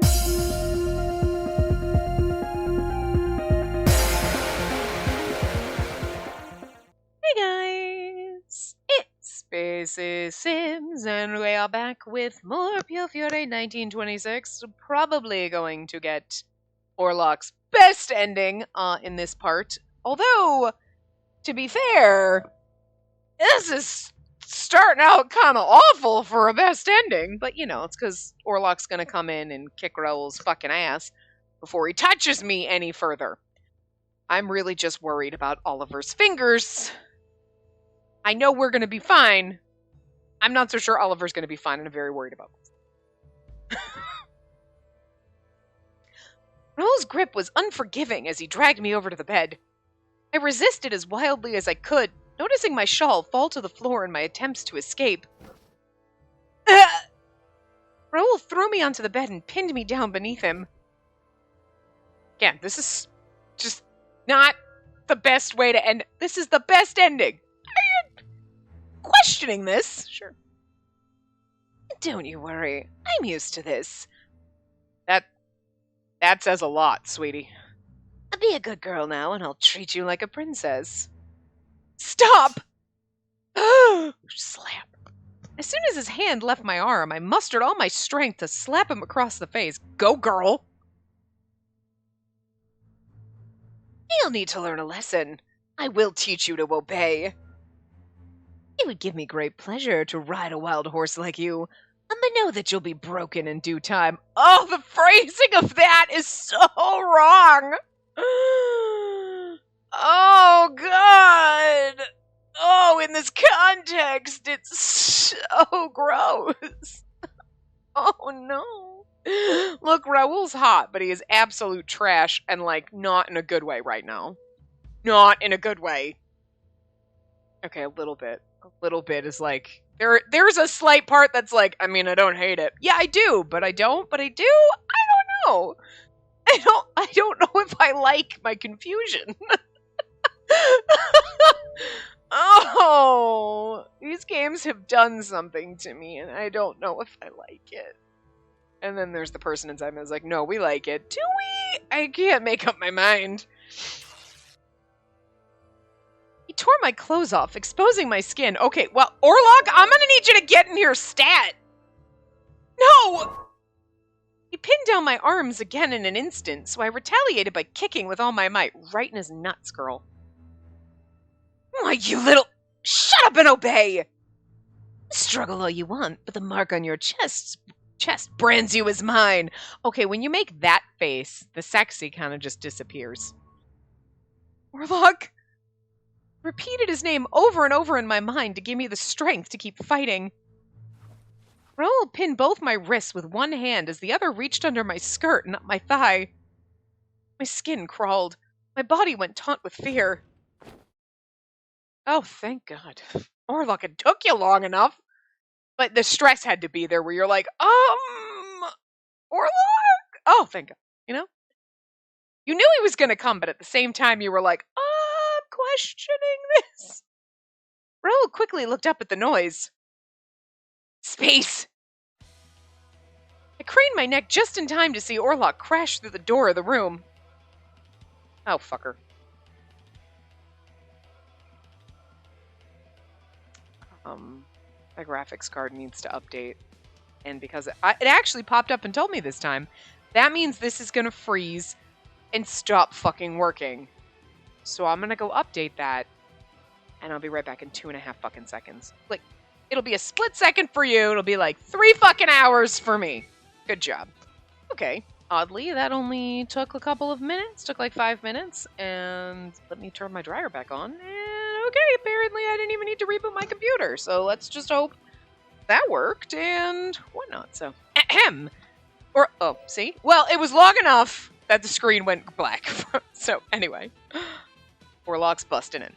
Hey guys, it's Spacey Sims, and we are back with more Piofiore 1926. Probably going to get Orlok's best ending in this part. Although, to be fair, this is starting out kind of awful for a best ending. But, you know, it's because Orlok's going to come in and kick Raoul's fucking ass before he touches me any further. I'm really just worried about Oliver's fingers. I know we're going to be fine. I'm not so sure Oliver's going to be fine, and I'm very worried about this. Raoul's grip was unforgiving as he dragged me over to the bed. I resisted as wildly as I could, noticing my shawl fall to the floor in my attempts to escape. Raoul threw me onto the bed and pinned me down beneath him. Again, this is just not the best way to end. This is the best ending. Questioning this? Sure. Don't you worry. I'm used to this. That says a lot, sweetie. Be a good girl now, and I'll treat you like a princess. Stop! Slap. As soon as his hand left my arm, I mustered all my strength to slap him across the face. Go, girl! You'll need to learn a lesson. I will teach you to obey. It would give me great pleasure to ride a wild horse like you, but know that you'll be broken in due time. Oh, the phrasing of that is so wrong! Oh, God! Oh, in this context, it's so gross. Oh, no. Look, Raoul's hot, but he is absolute trash, and, like, not in a good way right now. Not in a good way. Okay, a little bit. A little bit is like, there's a slight part that's like, I mean, I don't hate it. Yeah, I do, but I don't, but I do? I don't know. I don't know if I like my confusion. Oh, these games have done something to me, and I don't know if I like it. And then there's the person inside me that's like, no, we like it. Do we? I can't make up my mind. He tore my clothes off, exposing my skin. Okay, well, Orlok, I'm gonna need you to get in here stat. No! He pinned down my arms again in an instant, so I retaliated by kicking with all my might, right in his nuts, girl. Why, you little... Shut up and obey! Struggle all you want, but the mark on your chest brands you as mine. Okay, when you make that face, the sexy kind of just disappears. Orlok repeated his name over and over in my mind to give me the strength to keep fighting. Raoul pinned both my wrists with one hand as the other reached under my skirt and up my thigh. My skin crawled. My body went taut with fear. Oh, thank God. Orlok, it took you long enough. But the stress had to be there where you're like, Orlok? Oh, thank God. You know? You knew he was going to come, but at the same time you were like, I'm questioning this. Raoul quickly looked up at the noise. Space! I craned my neck just in time to see Orlok crash through the door of the room. Oh, fucker. My graphics card needs to update. And because it actually popped up and told me this time, that means this is going to freeze and stop fucking working. So I'm going to go update that, and I'll be right back in 2.5 fucking seconds. Like, it'll be a split second for you. It'll be like 3 fucking hours for me. Good job. Okay. Oddly, that only took a couple of minutes. Took like 5 minutes. And let me turn my dryer back on. And okay, apparently I didn't even need to reboot my computer. So let's just hope that worked and whatnot. So, ahem. Or, oh, see? Well, it was long enough that the screen went black. So, anyway. Orlok's busting in.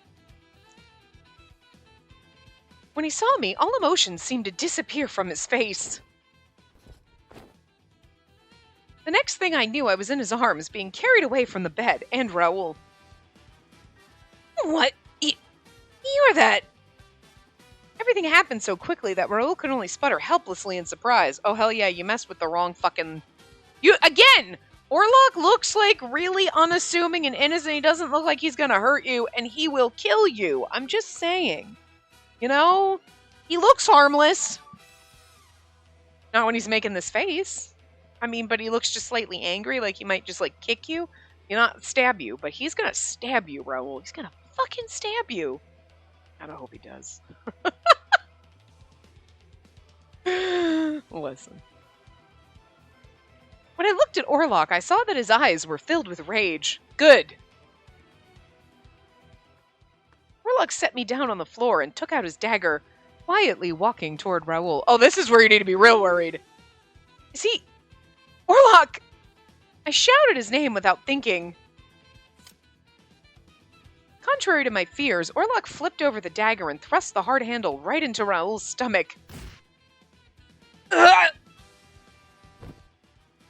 When he saw me, all emotions seemed to disappear from his face. The next thing I knew, I was in his arms, being carried away from the bed, and Raoul. What? You're that... Everything happened so quickly that Raoul could only sputter helplessly in surprise. Oh, hell yeah, you messed with the wrong fucking Again, Orlok looks like really unassuming and innocent. He doesn't look like he's gonna hurt you, and he will kill you. I'm just saying. You know? He looks harmless. Not when he's making this face. I mean, but he looks just slightly angry, like he might just, like, kick you. Not stab you, but he's gonna stab you, Raoul. He's gonna fucking stab you. God, I hope he does. Listen. When I looked at Orlok, I saw that his eyes were filled with rage. Good. Orlok set me down on the floor and took out his dagger, quietly walking toward Raoul. Oh, this is where you need to be real worried. Is he... Orlok! I shouted his name without thinking. Contrary to my fears, Orlok flipped over the dagger and thrust the hard handle right into Raoul's stomach.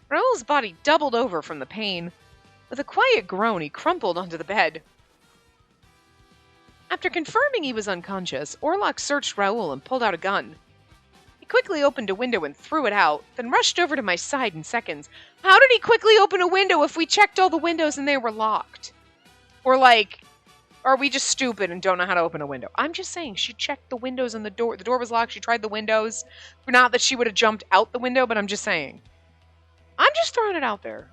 Raoul's body doubled over from the pain. With a quiet groan, he crumpled onto the bed. After confirming he was unconscious, Orlok searched Raoul and pulled out a gun. He quickly opened a window and threw it out, then rushed over to my side in seconds. How did he quickly open a window if we checked all the windows and they were locked? Or like, are we just stupid and don't know how to open a window? I'm just saying, she checked the windows and the door was locked, she tried the windows. Not that she would have jumped out the window, but I'm just saying. I'm just throwing it out there.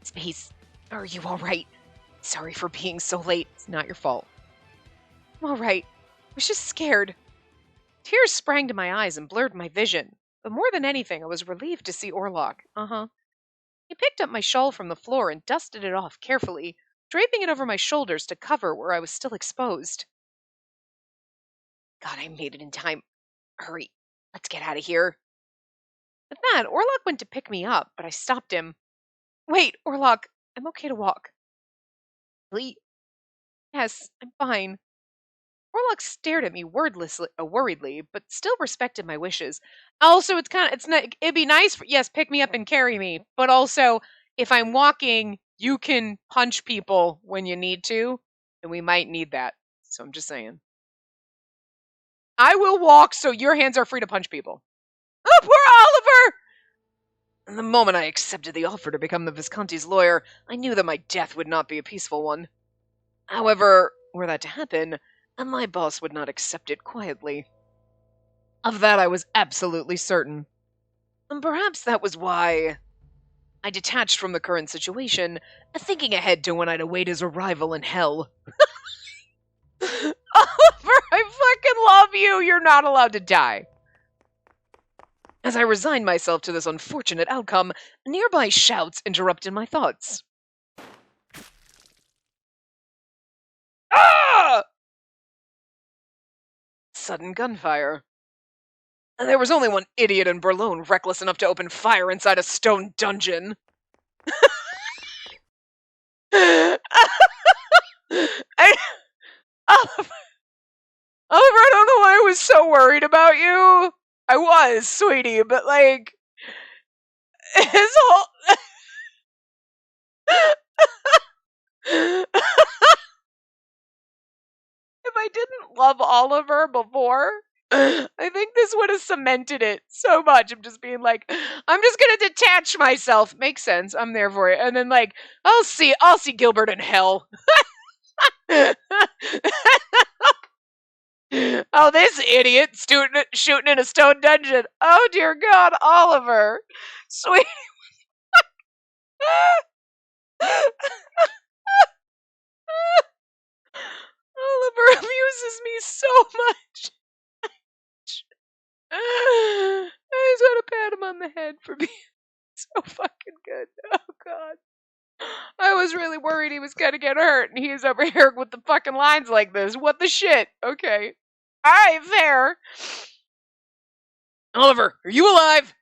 Space, are you alright? Sorry for being so late. It's not your fault. I'm alright. I was just scared. Tears sprang to my eyes and blurred my vision. But more than anything, I was relieved to see Orlok. He picked up my shawl from the floor and dusted it off carefully, draping it over my shoulders to cover where I was still exposed. God, I made it in time. Hurry. Let's get out of here. With that, Orlok went to pick me up, but I stopped him. Wait, Orlok, I'm okay to walk. Really? Yes, I'm fine. Orlok stared at me worriedly, but still respected my wishes. Also, it'd be nice yes, pick me up and carry me, but also, if I'm walking, you can punch people when you need to, and we might need that. So I'm just saying. I will walk so your hands are free to punch people. Oh, poor Oliver! And the moment I accepted the offer to become the Visconti's lawyer, I knew that my death would not be a peaceful one. However, were that to happen, my boss would not accept it quietly. Of that I was absolutely certain. And perhaps that was why I detached from the current situation, thinking ahead to when I'd await his arrival in hell. Oliver, I fucking love you! You're not allowed to die. As I resigned myself to this unfortunate outcome, nearby shouts interrupted my thoughts. Ah! Sudden gunfire. There was only one idiot in Berlin reckless enough to open fire inside a stone dungeon. Oliver, I don't know why I was so worried about you. I was, sweetie, but like, his whole... If I didn't love Oliver before, I think this would have cemented it so much. I'm just being like, I'm just gonna detach myself. Makes sense. I'm there for it. And then like, I'll see Gilbert in hell. Oh, this idiot shooting in a stone dungeon. Oh dear God, Oliver, sweet. Oliver amuses me so much. I just want to pat him on the head for being so fucking good. Oh God. I was really worried he was gonna get hurt, and he's over here with the fucking lines like this. What the shit? Okay. Alright, fair. Oliver, are you alive?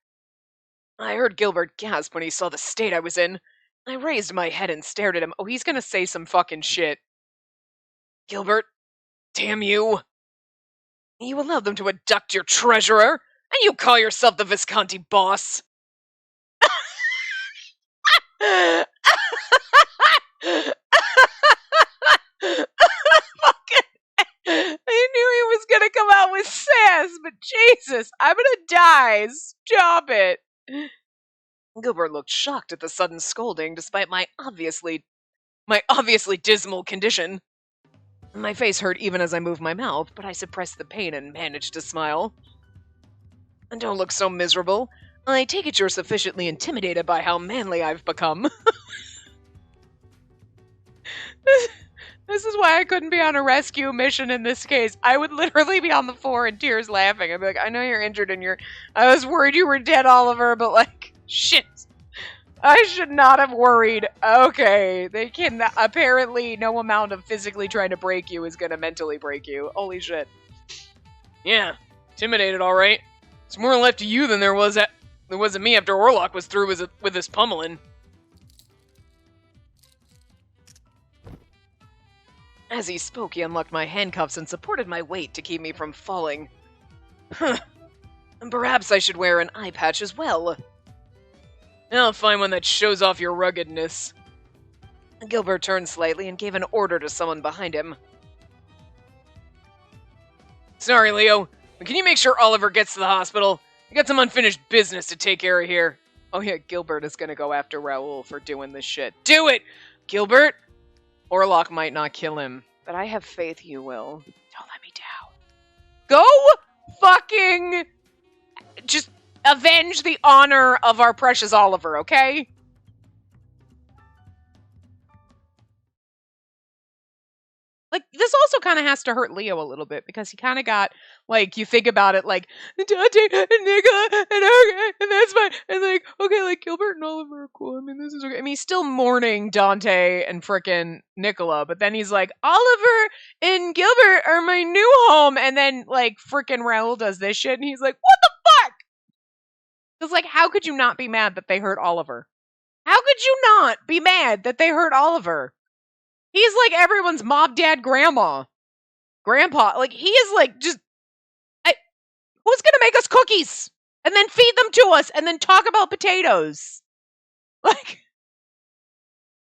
I heard Gilbert gasp when he saw the state I was in. I raised my head and stared at him. Oh, he's gonna say some fucking shit. Gilbert, damn you. You allowed them to abduct your treasurer, and you call yourself the Visconti boss. I knew he was gonna come out with sass, but Jesus, I'm gonna die. Stop it. Gilbert looked shocked at the sudden scolding, despite my obviously dismal condition. My face hurt even as I moved my mouth, but I suppressed the pain and managed to smile. Don't look so miserable. I take it you're sufficiently intimidated by how manly I've become. This is why I couldn't be on a rescue mission in this case. I would literally be on the floor in tears laughing. I'd be like, I know you're injured and I was worried you were dead, Oliver, but like, shit. I should not have worried. Okay, they can, apparently no amount of physically trying to break you is gonna mentally break you. Holy shit. Yeah, intimidated, alright. It's more left to you than there was of me after Orlok was through with his pummeling. As he spoke, he unlocked my handcuffs and supported my weight to keep me from falling. Huh. And perhaps I should wear an eye patch as well. I'll find one that shows off your ruggedness. Gilbert turned slightly and gave an order to someone behind him. Sorry, Leo, but can you make sure Oliver gets to the hospital? I got some unfinished business to take care of here. Oh yeah, Gilbert is gonna go after Raoul for doing this shit. Do it! Gilbert? Orlok might not kill him, but I have faith you will. Don't let me down. Go fucking just avenge the honor of our precious Oliver, okay? Like, this also kind of has to hurt Leo a little bit, because he kind of got, like, you think about it, like, Dante and Nicola, and okay, and that's fine, and like, okay, like, Gilbert and Oliver are cool, I mean, this is okay. I mean, he's still mourning Dante and frickin' Nicola, but then he's like, Oliver and Gilbert are my new home, and then, like, frickin' Raoul does this shit, and he's like, what the fuck? It's like, how could you not be mad that they hurt Oliver? How could you not be mad that they hurt Oliver? He's like everyone's mob dad grandpa. Grandpa. Like, he is like, just, who's gonna make us cookies? And then feed them to us, and then talk about potatoes? Like,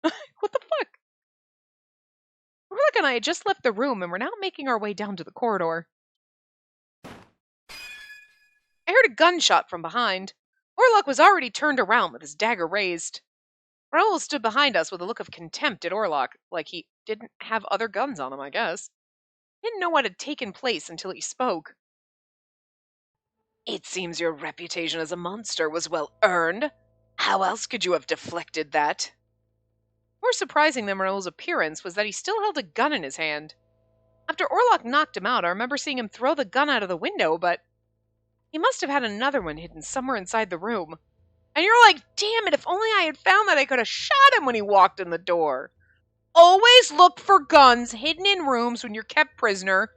what the fuck? Orlok and I had just left the room, and we're now making our way down to the corridor. I heard a gunshot from behind. Orlok was already turned around with his dagger raised. Raoul stood behind us with a look of contempt at Orlok, like he didn't have other guns on him, I guess. He didn't know what had taken place until he spoke. It seems your reputation as a monster was well earned. How else could you have deflected that? More surprising than Raoul's appearance was that he still held a gun in his hand. After Orlok knocked him out, I remember seeing him throw the gun out of the window, but he must have had another one hidden somewhere inside the room. And you're like, damn it, if only I had found that, I could have shot him when he walked in the door. Always look for guns hidden in rooms when you're kept prisoner,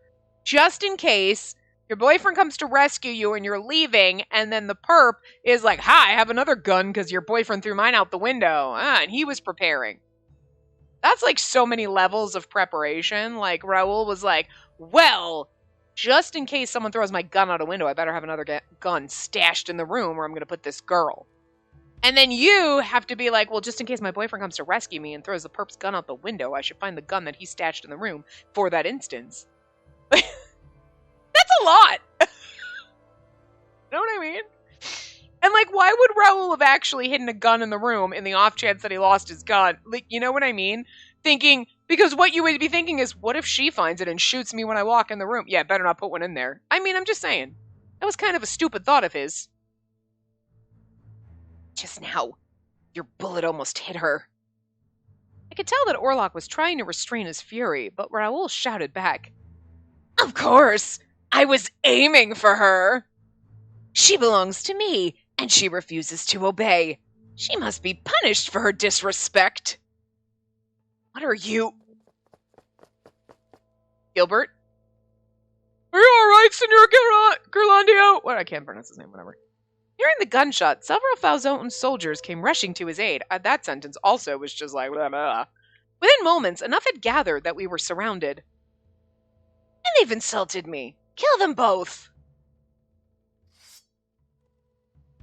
just in case your boyfriend comes to rescue you and you're leaving, and then the perp is like, hi, I have another gun because your boyfriend threw mine out the window. And he was preparing. That's like so many levels of preparation. Like, Raoul was like, well, just in case someone throws my gun out a window, I better have another gun stashed in the room where I'm going to put this girl. And then you have to be like, well, just in case my boyfriend comes to rescue me and throws the perp's gun out the window, I should find the gun that he stashed in the room for that instance. That's a lot! You know what I mean? And, like, why would Raoul have actually hidden a gun in the room in the off chance that he lost his gun? Like, you know what I mean? Thinking, because what you would be thinking is, what if she finds it and shoots me when I walk in the room? Yeah, better not put one in there. I mean, I'm just saying. That was kind of a stupid thought of his. Just now, your bullet almost hit her. I could tell that Orlok was trying to restrain his fury, but Raoul shouted back, of course! I was aiming for her! She belongs to me, and she refuses to obey. She must be punished for her disrespect. What are you... Gilbert? Are you alright, Senor Gerlandio? What? I can't pronounce his name, whatever. Hearing the gunshot, several Falzone soldiers came rushing to his aid. That sentence also was just like, blah, blah. Within moments, enough had gathered that we were surrounded. And they've insulted me. Kill them both.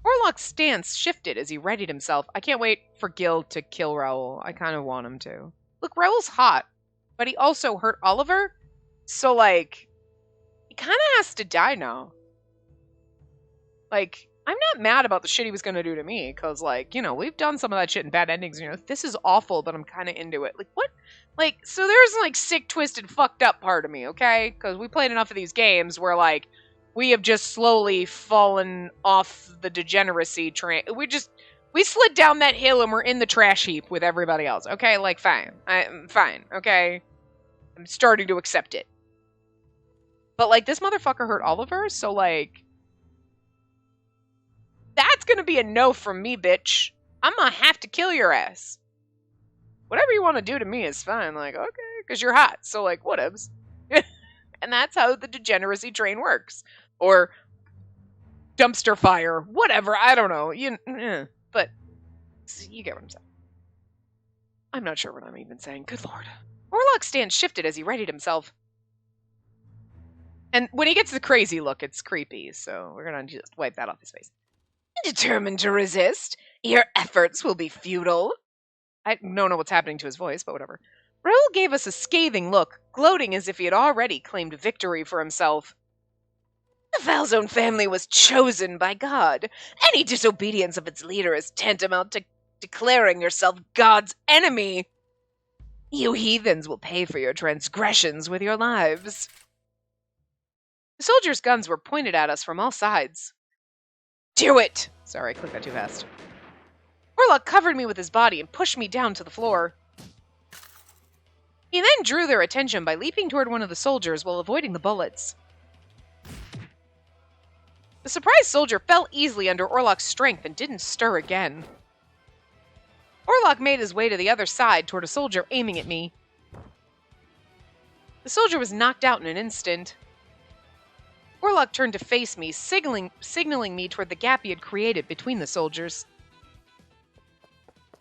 Orlok's stance shifted as he readied himself. I can't wait for Gil to kill Raoul. I kind of want him to. Look, Raoul's hot, but he also hurt Oliver. So, like, He kind of has to die now. Like, I'm not mad about the shit he was going to do to me, because, like, you know, we've done some of that shit in bad endings, you know, this is awful, but I'm kind of into it. Like, what? Like, so there's, like, sick, twisted, fucked up part of me, okay? Because we played enough of these games where, like, we have just slowly fallen off the degeneracy train. We slid down that hill and we're in the trash heap with everybody else, okay? Like, fine. I'm fine, okay? I'm starting to accept it. But, like, this motherfucker hurt Oliver, so, like, that's gonna be a no from me, bitch. I'm gonna have to kill your ass. Whatever you want to do to me is fine. Like, okay, because you're hot, so, like, whatevs. And that's how the degeneracy train works. Or dumpster fire, whatever, I don't know. But you get what I'm saying. I'm not sure what I'm even saying. Good lord. Orlok's stance shifted as he readied himself. And when he gets the crazy look, it's creepy, so we're gonna just wipe that off his face. Determined to resist? Your efforts will be futile. I don't know what's happening to his voice, but whatever. Raoul gave us a scathing look, gloating as if he had already claimed victory for himself. The Falzone family was chosen by God. Any disobedience of its leader is tantamount to declaring yourself God's enemy. You heathens will pay for your transgressions with your lives. The soldiers' guns were pointed at us from all sides. Do it! Sorry, I clicked that too fast. Orlok covered me with his body and pushed me down to the floor. He then drew their attention by leaping toward one of the soldiers while avoiding the bullets. The surprised soldier fell easily under Orlok's strength and didn't stir again. Orlok made his way to the other side toward a soldier aiming at me. The soldier was knocked out in an instant. Orlok turned to face me, signaling me toward the gap he had created between the soldiers.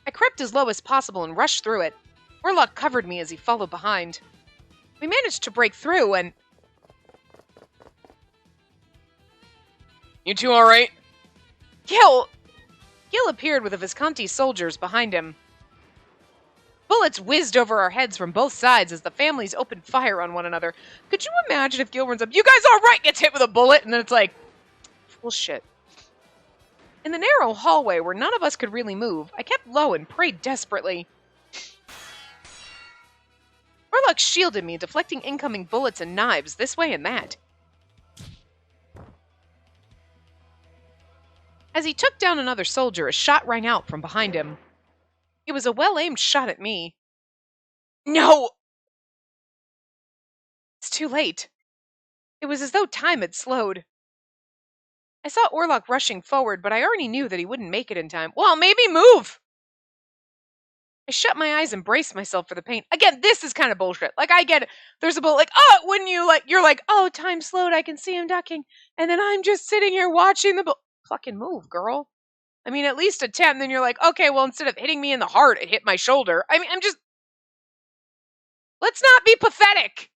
I crept as low as possible and rushed through it. Orlok covered me as he followed behind. We managed to break through and... You two alright? Gil appeared with a Visconti soldiers behind him. Bullets whizzed over our heads from both sides as the families opened fire on one another. Could you imagine if Gil runs up, you guys alright, gets hit with a bullet, and then it's like, bullshit. In the narrow hallway where none of us could really move, I kept low and prayed desperately. Orlok shielded me, deflecting incoming bullets and knives this way and that. As he took down another soldier, a shot rang out from behind him. It was a well-aimed shot at me. No! It's too late. It was as though time had slowed. I saw Orlok rushing forward, but I already knew that he wouldn't make it in time. Well, maybe move! I shut my eyes and braced myself for the pain. Again, this is kind of bullshit. Like, I get it. There's a bullet, like, oh, when you're like, oh, time slowed, I can see him ducking. And then I'm just sitting here watching the bullet. Fucking move, girl. I mean, at least attempt, then you're like, okay, well, instead of hitting me in the heart, it hit my shoulder. I mean, let's not be pathetic.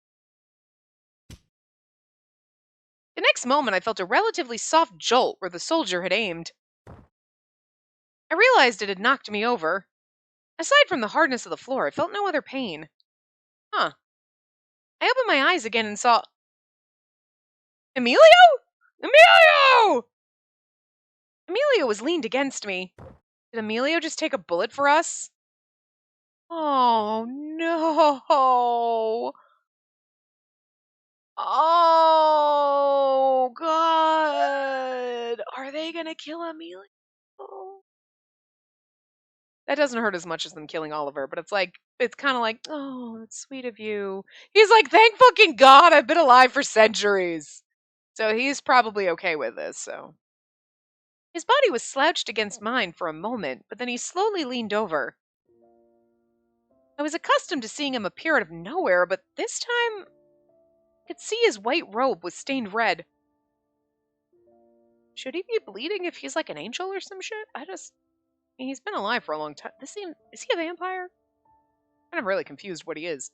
The next moment, I felt a relatively soft jolt where the soldier had aimed. I realized it had knocked me over. Aside from the hardness of the floor, I felt no other pain. Huh. I opened my eyes again and saw... Emilio? Emilio! Emilio was leaned against me. Did Emilio just take a bullet for us? Oh, no. Oh, God. Are they gonna kill Emilio? That doesn't hurt as much as them killing Oliver, but it's kind of like, oh, that's sweet of you. He's like, thank fucking God, I've been alive for centuries. So he's probably okay with this, so. His body was slouched against mine for a moment, but then he slowly leaned over. I was accustomed to seeing him appear out of nowhere, but this time, I could see his white robe was stained red. Should he be bleeding if he's like an angel or some shit? He's been alive for a long time. Is he a vampire? I'm really confused what he is.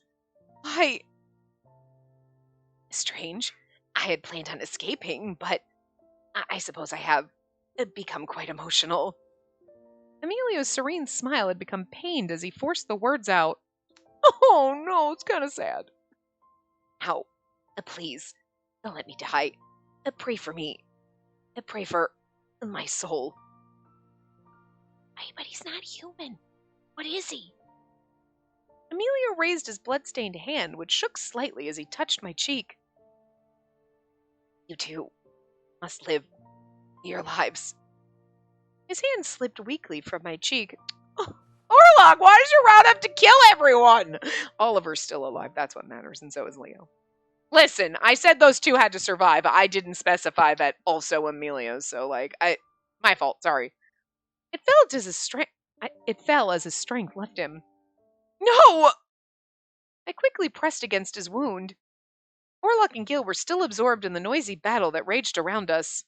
Why? Strange. I had planned on escaping, but I suppose I have become quite emotional. Emilio's serene smile had become pained as he forced the words out. Oh no, it's kind of sad. Now, please, Don't let me die. Pray for me. Pray for my soul. Hey, but he's not human. What is he? Emilio raised his blood-stained hand, which shook slightly as he touched my cheek. You two must live your lives. His hand slipped weakly from my cheek. Oh, Orlok, why does your route have to kill everyone? Oliver's still alive. That's what matters, and so is Leo. Listen, I said those two had to survive. I didn't specify that also Emilio, so, my fault, sorry. It fell as his strength left him. No! I quickly pressed against his wound. Orlok and Gil were still absorbed in the noisy battle that raged around us.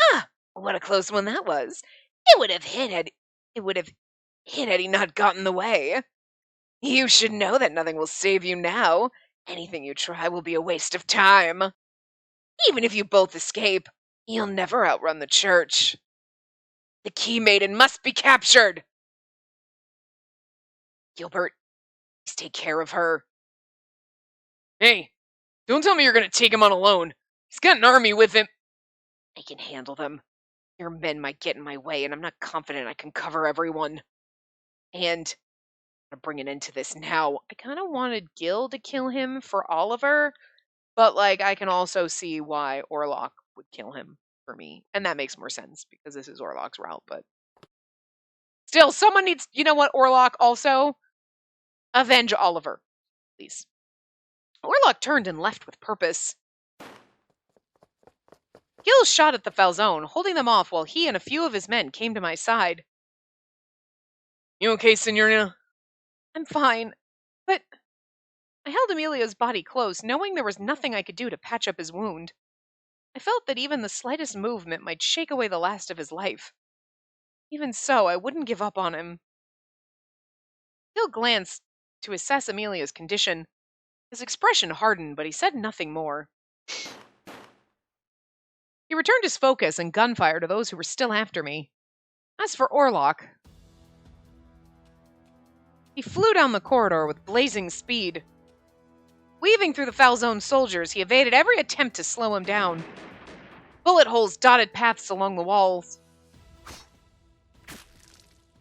Ah! What a close one that was. It would have hit had he not gotten in the way. You should know that nothing will save you now. Anything you try will be a waste of time. Even if you both escape, you'll never outrun the church. The Key Maiden must be captured. Gilbert, please take care of her. Hey, don't tell me you're going to take him on alone. He's got an army with him. I can handle them. Your men might get in my way, and I'm not confident I can cover everyone. And I'm gonna bring an end to this now. I kind of wanted Gil to kill him for Oliver, but, I can also see why Orlok would kill him for me. And that makes more sense, because this is Orlok's route, but... Still, someone needs... You know what, Orlok, also? Avenge Oliver, please. Orlok turned and left with purpose. Gil shot at the Falzone, holding them off while he and a few of his men came to my side. You okay, Signorina? I'm fine, but... I held Emilio's body close, knowing there was nothing I could do to patch up his wound. I felt that even the slightest movement might shake away the last of his life. Even so, I wouldn't give up on him. Gil glanced to assess Emilio's condition. His expression hardened, but he said nothing more. He returned his focus and gunfire to those who were still after me. As for Orlok, he flew down the corridor with blazing speed. Weaving through the Falzone soldiers, he evaded every attempt to slow him down. Bullet holes dotted paths along the walls.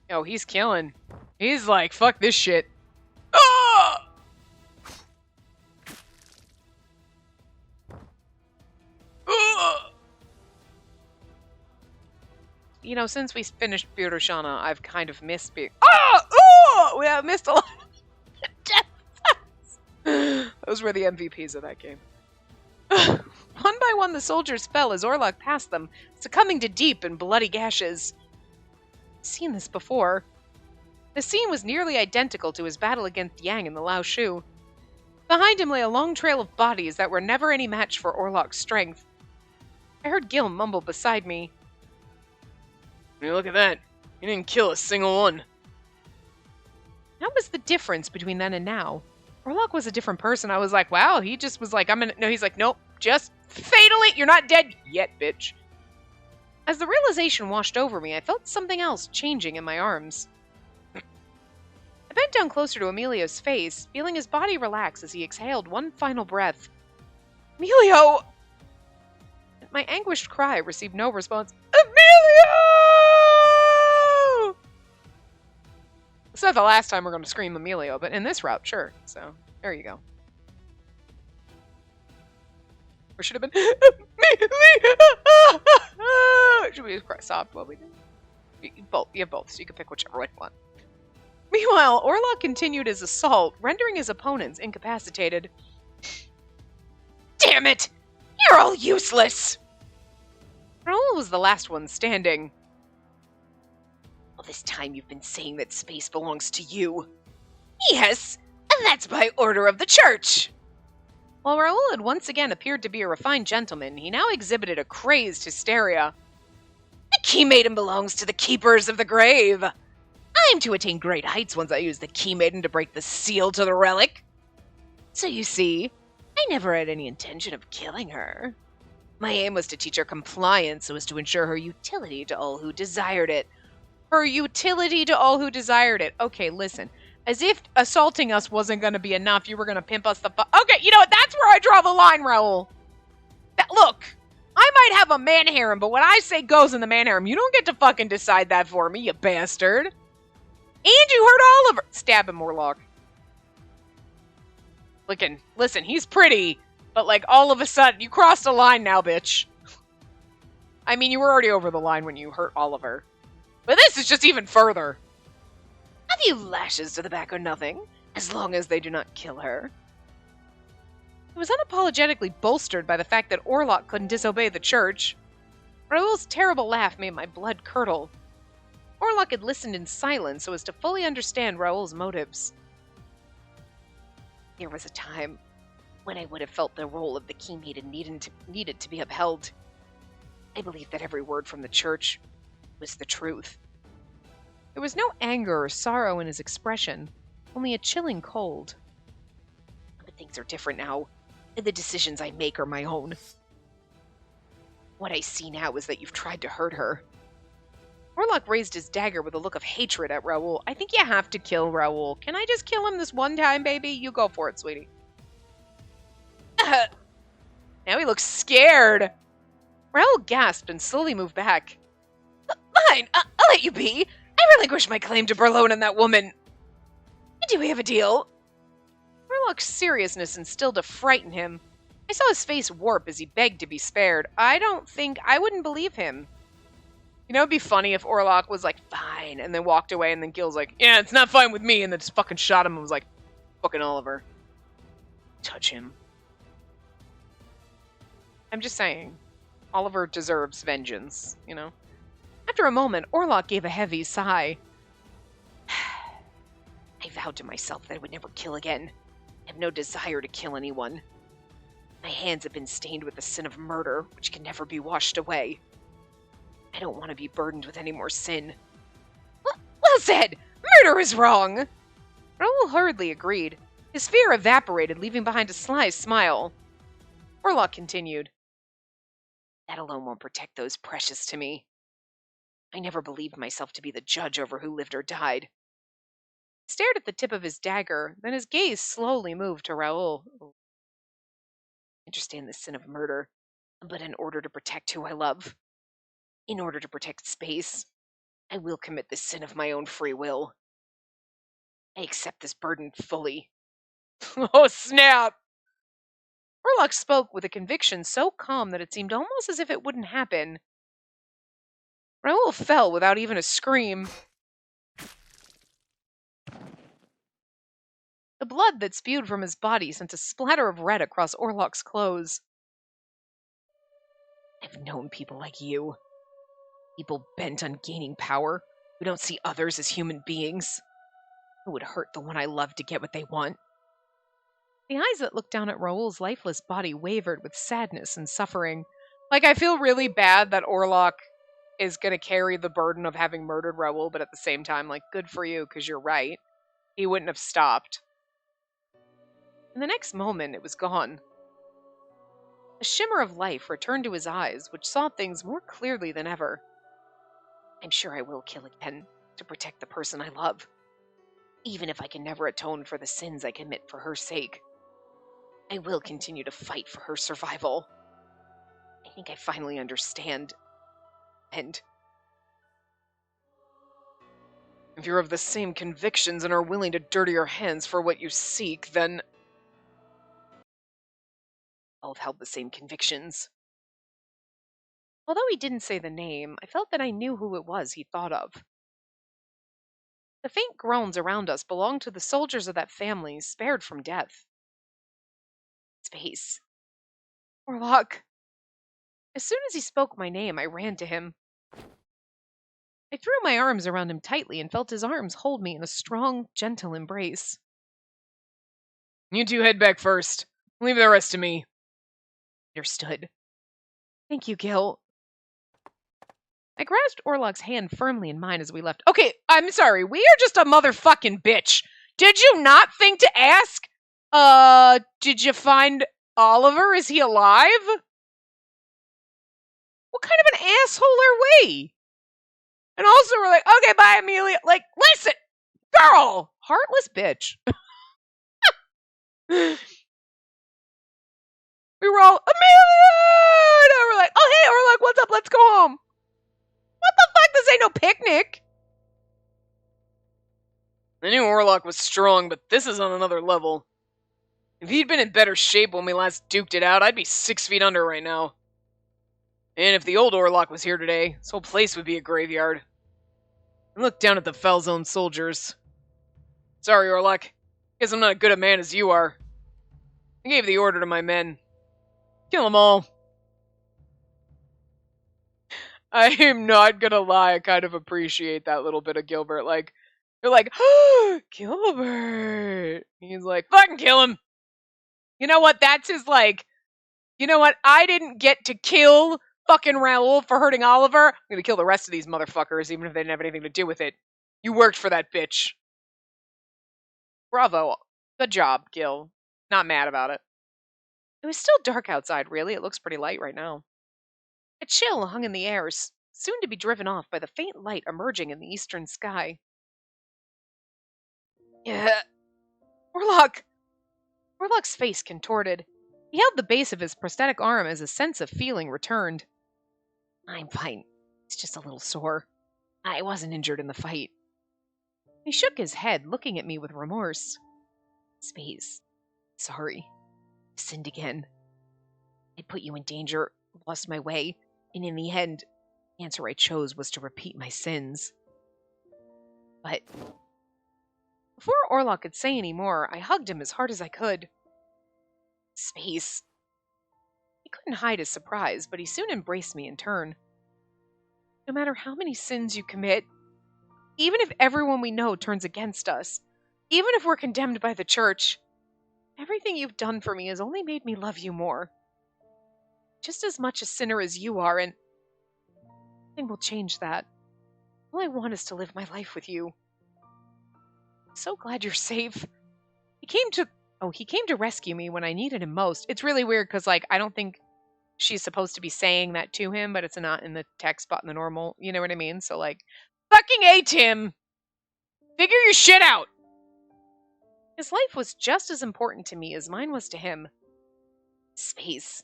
Yo, he's killing. He's like, fuck this shit. Ah! You know, since we finished Birushana, I've kind of missed we have missed a lot of deaths. Those were the MVPs of that game. One by one, the soldiers fell as Orlok passed them, succumbing to deep and bloody gashes. I've seen this before. The scene was nearly identical to his battle against Yang in the Lao Shu. Behind him lay a long trail of bodies that were never any match for Orlok's strength. I heard Gil mumble beside me. Hey, look at that. He didn't kill a single one. That was the difference between then and now. Orlok was a different person. I was like, wow, he just was like, no, he's like, nope, just fatally, you're not dead yet, bitch. As the realization washed over me, I felt something else changing in my arms. I bent down closer to Emilio's face, feeling his body relax as he exhaled one final breath. Emilio! My anguished cry received no response. Emilio! It's not the last time we're going to scream Emilio, but in this route, sure. So, there you go. Or should have been... Should we cry soft while we do? You have both, so you can pick whichever one you want. Meanwhile, Orlok continued his assault, rendering his opponents incapacitated. Damn it! You're all useless! Raoul was the last one standing. All this time you've been saying that space belongs to you. Yes, and that's by order of the church. While Raoul had once again appeared to be a refined gentleman, he now exhibited a crazed hysteria. The Key Maiden belongs to the Keepers of the Grave. I am to attain great heights once I use the Key Maiden to break the seal to the relic. So you see, I never had any intention of killing her. My aim was to teach her compliance so as to ensure her utility to all who desired it. Her utility to all who desired it. Okay, listen. As if assaulting us wasn't going to be enough, you were going to pimp us the Okay, you know what? That's where I draw the line, Raoul. Look, I might have a man harem, but what I say goes in the man harem. You don't get to fucking decide that for me, you bastard. And you hurt Oliver. Stab him, Warlock. Listen, he's pretty, but like all of a sudden, you crossed a line now, bitch. I mean, you were already over the line when you hurt Oliver. But this is just even further. A few lashes to the back are nothing, as long as they do not kill her. It was unapologetically bolstered by the fact that Orlok couldn't disobey the church. Raoul's terrible laugh made my blood curdle. Orlok had listened in silence so as to fully understand Raoul's motives. There was a time when I would have felt the role of the Key Maiden needed to be upheld. I believed that every word from the church was the truth. There was no anger or sorrow in his expression, only a chilling cold. But things are different now, and the decisions I make are my own. What I see now is that you've tried to hurt her. Orlok raised his dagger with a look of hatred at Raoul. I think you have to kill Raoul. Can I just kill him this one time, baby? You go for it, sweetie. Now he looks scared. Raoul gasped and slowly moved back. Fine, I'll let you be. I relinquish my claim to Berlone and that woman. Do we have a deal? Orlok's seriousness instilled to frighten him. I saw his face warp as he begged to be spared. I wouldn't believe him. You know, it'd be funny if Orlok was like, fine, and then walked away, and then Gil's like, yeah, it's not fine with me, and then just fucking shot him and was like, fucking Oliver. Touch him. I'm just saying. Oliver deserves vengeance, you know? After a moment, Orlok gave a heavy sigh. I vowed to myself that I would never kill again. I have no desire to kill anyone. My hands have been stained with the sin of murder, which can never be washed away. I don't want to be burdened with any more sin. Well said! Murder is wrong! Raoul hurriedly agreed. His fear evaporated, leaving behind a sly smile. Orlok continued. That alone won't protect those precious to me. I never believed myself to be the judge over who lived or died. He stared at the tip of his dagger, then his gaze slowly moved to Raoul. I understand the sin of murder, but in order to protect who I love, in order to protect space, I will commit the sin of my own free will. I accept this burden fully. Oh, snap! Orlok spoke with a conviction so calm that it seemed almost as if it wouldn't happen. Raoul fell without even a scream. The blood that spewed from his body sent a splatter of red across Orlok's clothes. I've known people like you. People bent on gaining power, who don't see others as human beings, who would hurt the one I love to get what they want. The eyes that looked down at Raoul's lifeless body wavered with sadness and suffering. Like, I feel really bad that Orlok is going to carry the burden of having murdered Raoul, but at the same time, like, good for you, because you're right. He wouldn't have stopped. In the next moment, it was gone. A shimmer of life returned to his eyes, which saw things more clearly than ever. I'm sure I will kill again, to protect the person I love. Even if I can never atone for the sins I commit for her sake. I will continue to fight for her survival. I think I finally understand. And if you're of the same convictions and are willing to dirty your hands for what you seek, then both held the same convictions. Although he didn't say the name, I felt that I knew who it was he thought of. The faint groans around us belonged to the soldiers of that family spared from death. Space. Orlok. As soon as he spoke my name, I ran to him. I threw my arms around him tightly and felt his arms hold me in a strong, gentle embrace. You two head back first. Leave the rest to me. Understood. Thank you, Gil. I grasped Orlok's hand firmly in mine as we left. Okay, I'm sorry. We are just a motherfucking bitch. Did you not think to ask? Did you find Oliver? Is he alive? What kind of an asshole are we? And also we're like, okay, bye, Amelia. Like, listen, girl, heartless bitch. We were all, Amelia! And we're like, oh, hey, Orlok, what's up? Let's go home. What the fuck? This ain't no picnic. I knew Orlok was strong, but this is on another level. If he'd been in better shape when we last duked it out, I'd be 6 feet under right now. And if the old Orlok was here today, this whole place would be a graveyard. I looked down at the Fell Zone soldiers. Sorry, Orlok. Guess I'm not as good a man as you are. I gave the order to my men. Kill them all. I am not gonna lie, I kind of appreciate that little bit of Gilbert. Like, you're like, oh, Gilbert. He's like, fucking kill him. You know what? That's his, like, you know what? I didn't get to kill fucking Raoul for hurting Oliver. I'm gonna kill the rest of these motherfuckers, even if they didn't have anything to do with it. You worked for that bitch. Bravo. Good job, Gil. Not mad about it. It was still dark outside, really. It looks pretty light right now. A chill hung in the air, soon to be driven off by the faint light emerging in the eastern sky. Yeah. Orlok! Orlok's face contorted. He held the base of his prosthetic arm as a sense of feeling returned. I'm fine. It's just a little sore. I wasn't injured in the fight. He shook his head, looking at me with remorse. Space. Sorry. Sinned again. I put you in danger, lost my way, and in the end, the answer I chose was to repeat my sins. But before Orlok could say any more, I hugged him as hard as I could. Space. He couldn't hide his surprise, but he soon embraced me in turn. No matter how many sins you commit, even if everyone we know turns against us, even if we're condemned by the church, everything you've done for me has only made me love you more. Just as much a sinner as you are, and nothing will change that. All I want is to live my life with you. I'm so glad you're safe. He came to rescue me when I needed him most. It's really weird because, like, I don't think she's supposed to be saying that to him, but it's not in the text, but in the normal, you know what I mean? So, like, fucking A, Tim! Figure your shit out! His life was just as important to me as mine was to him. Space.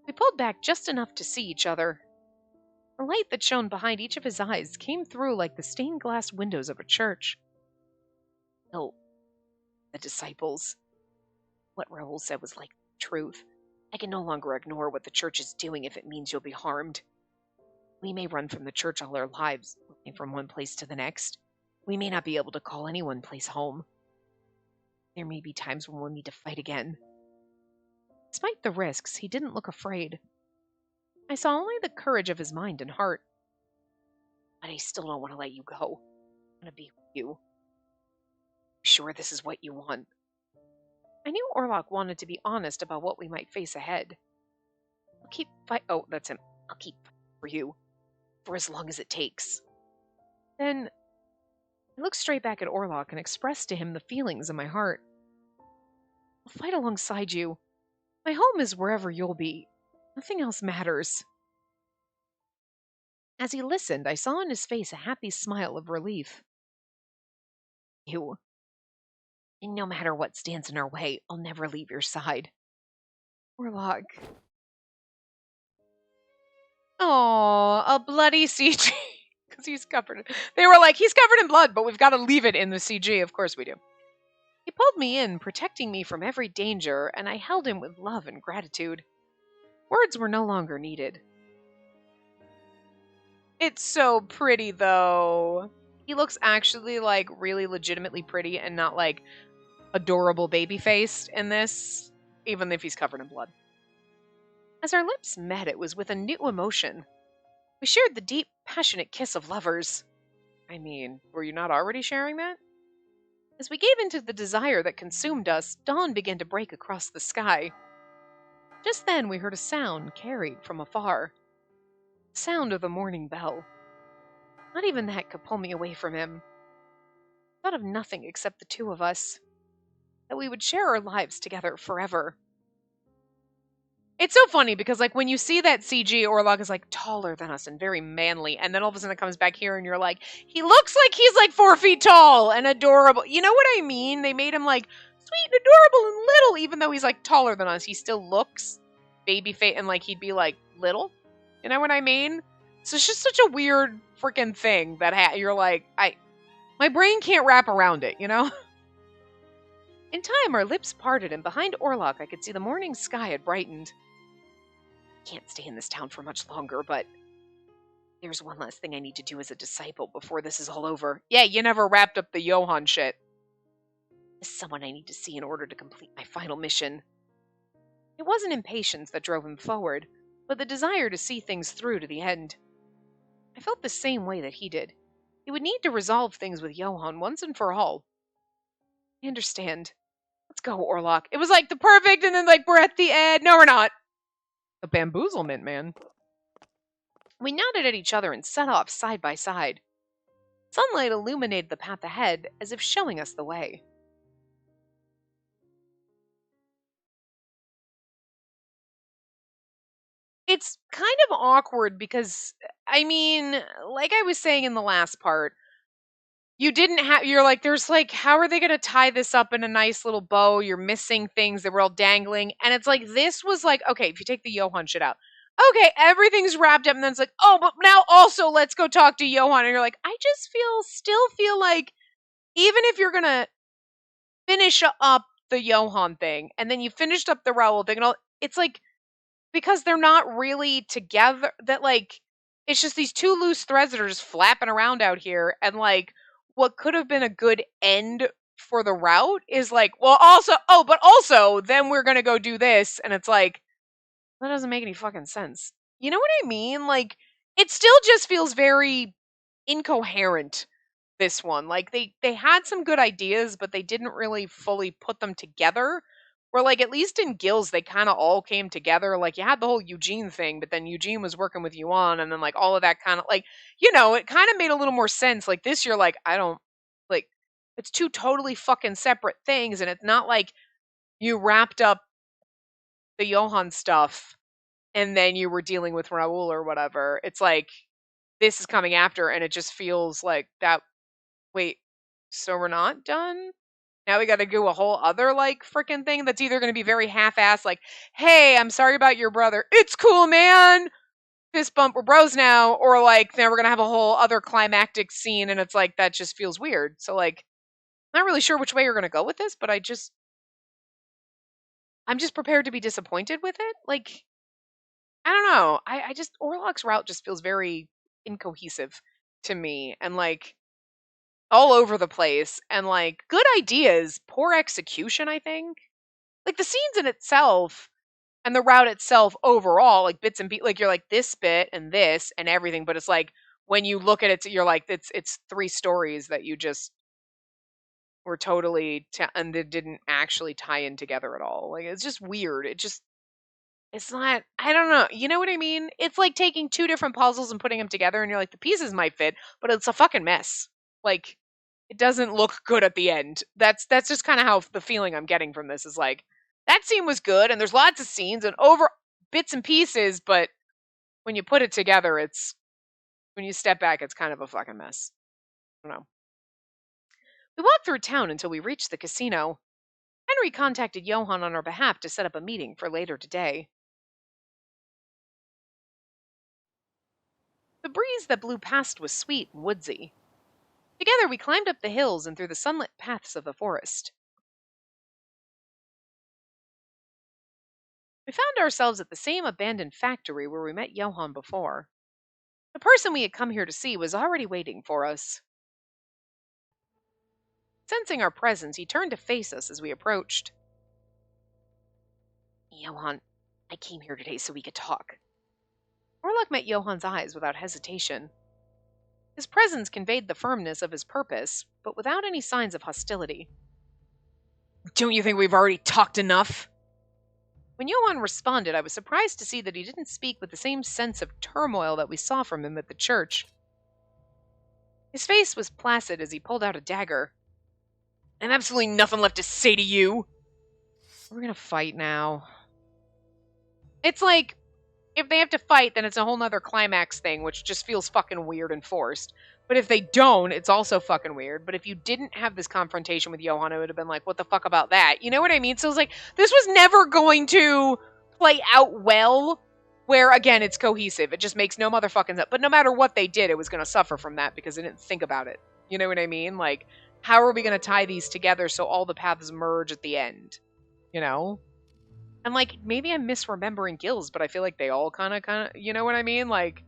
We pulled back just enough to see each other. The light that shone behind each of his eyes came through like the stained glass windows of a church. Oh, the disciples. What Raoul said was like the truth. I can no longer ignore what the church is doing if it means you'll be harmed. We may run from the church all our lives, moving from one place to the next. We may not be able to call any one place home. There may be times when we'll need to fight again. Despite the risks, he didn't look afraid. I saw only the courage of his mind and heart. But I still don't want to let you go. I want to be with you. I'm sure this is what you want. I knew Orlok wanted to be honest about what we might face ahead. I'll keep fight. Oh, that's him. I'll keep fighting for you. For as long as it takes. Then I looked straight back at Orlok and expressed to him the feelings in my heart. I'll fight alongside you. My home is wherever you'll be. Nothing else matters. As he listened, I saw on his face a happy smile of relief. You. And no matter what stands in our way, I'll never leave your side. Orlok. Oh, a bloody CG. Because he's covered. They were like, he's covered in blood, but we've got to leave it in the CG. Of course we do. He pulled me in, protecting me from every danger, and I held him with love and gratitude. Words were no longer needed. It's so pretty, though. He looks actually, like, really legitimately pretty and not, like, adorable baby-faced in this, even if he's covered in blood. As our lips met, it was with a new emotion. We shared the deep, passionate kiss of lovers. I mean, were you not already sharing that? As we gave into the desire that consumed us, dawn began to break across the sky. Just then we heard a sound carried from afar. The sound of the morning bell. Not even that could pull me away from him. I thought of nothing except the two of us. That we would share our lives together forever. It's so funny because, like, when you see that CG, Orlok is, like, taller than us and very manly, and then all of a sudden it comes back here and you're like, he looks like he's, like, 4 feet tall and adorable. You know what I mean? They made him, like, sweet and adorable and little, even though he's, like, taller than us. He still looks baby face and, like, he'd be, like, little. You know what I mean? So it's just such a weird freaking thing that you're like, my brain can't wrap around it, you know? In time, our lips parted, and behind Orlok, I could see the morning sky had brightened. Can't stay in this town for much longer, but there's one last thing I need to do as a disciple before this is all over. Yeah, you never wrapped up the Johann shit. There's someone I need to see in order to complete my final mission. It wasn't impatience that drove him forward, but the desire to see things through to the end. I felt the same way that he did. He would need to resolve things with Johann once and for all. I understand. Let's go, Orlok. It was like the perfect, and then like we're at the end. No, we're not. A bamboozlement, man. We nodded at each other and set off side by side. Sunlight illuminated the path ahead, as if showing us the way. It's kind of awkward because, I mean, like I was saying in the last part, you're like, there's like, how are they going to tie this up in a nice little bow? You're missing things that were all dangling. And it's like, this was like, okay, if you take the Johann shit out, okay, everything's wrapped up. And then it's like, oh, but now also let's go talk to Johann. And you're like, I just still feel like, even if you're going to finish up the Johann thing, and then you finished up the Raoul thing, and all, it's like, because they're not really together, that like, it's just these two loose threads that are just flapping around out here, and like, what could have been a good end for the route is like, well, but also, then we're gonna go do this, and it's like, that doesn't make any fucking sense. You know what I mean? Like, it still just feels very incoherent, this one. Like, they had some good ideas, but they didn't really fully put them together. Where, like, at least in Gills, they kind of all came together. Like, you had the whole Eugene thing, but then Eugene was working with Yuan, and then, like, all of that kind of, like, you know, it kind of made a little more sense. Like, this year, like, I don't, like, it's two totally fucking separate things, and it's not like you wrapped up the Johann stuff, and then you were dealing with Raoul or whatever. It's like, this is coming after, and it just feels like that, wait, so we're not done? Now we got to do a whole other, like, freaking thing that's either going to be very half-assed, like, hey, I'm sorry about your brother. It's cool, man. Fist bump, we're bros now. Or, like, now we're going to have a whole other climactic scene, and it's like, that just feels weird. So, like, not really sure which way you're going to go with this, but I'm just prepared to be disappointed with it. Like, I don't know. I just, Orlok's route just feels very incohesive to me. And, like, all over the place, and like good ideas, poor execution, I think. Like the scenes in itself and the route itself overall, like bits and pieces, like you're like this bit and this and everything, but it's like when you look at it, you're like it's three stories that you just were totally and they didn't actually tie in together at all. Like it's just weird. It's not, I don't know. You know what I mean? It's like taking two different puzzles and putting them together, and you're like the pieces might fit, but it's a fucking mess. Like it doesn't look good at the end. That's just kind of how the feeling I'm getting from this is like, that scene was good, and there's lots of scenes and over bits and pieces, but when you put it together, when you step back, it's kind of a fucking mess. I don't know. We walked through town until we reached the casino. Henry contacted Johann on our behalf to set up a meeting for later today. The breeze that blew past was sweet and woodsy. Together we climbed up the hills and through the sunlit paths of the forest. We found ourselves at the same abandoned factory where we met Johann before. The person we had come here to see was already waiting for us. Sensing our presence, he turned to face us as we approached. Johann, I came here today so we could talk. Orlok met Johann's eyes without hesitation. His presence conveyed the firmness of his purpose, but without any signs of hostility. Don't you think we've already talked enough? When Johann responded, I was surprised to see that he didn't speak with the same sense of turmoil that we saw from him at the church. His face was placid as he pulled out a dagger. I have absolutely nothing left to say to you. We're gonna fight now. It's like, if they have to fight, then it's a whole nother climax thing, which just feels fucking weird and forced. But if they don't, it's also fucking weird. But if you didn't have this confrontation with Johan, it would have been like, what the fuck about that? You know what I mean? So it's like, this was never going to play out well, where, again, it's cohesive. It just makes no motherfucking sense. But no matter what they did, it was going to suffer from that because they didn't think about it. You know what I mean? Like, how are we going to tie these together so all the paths merge at the end? You know? And, like, maybe I'm misremembering Gills, but I feel like they all kind of, you know what I mean? Like,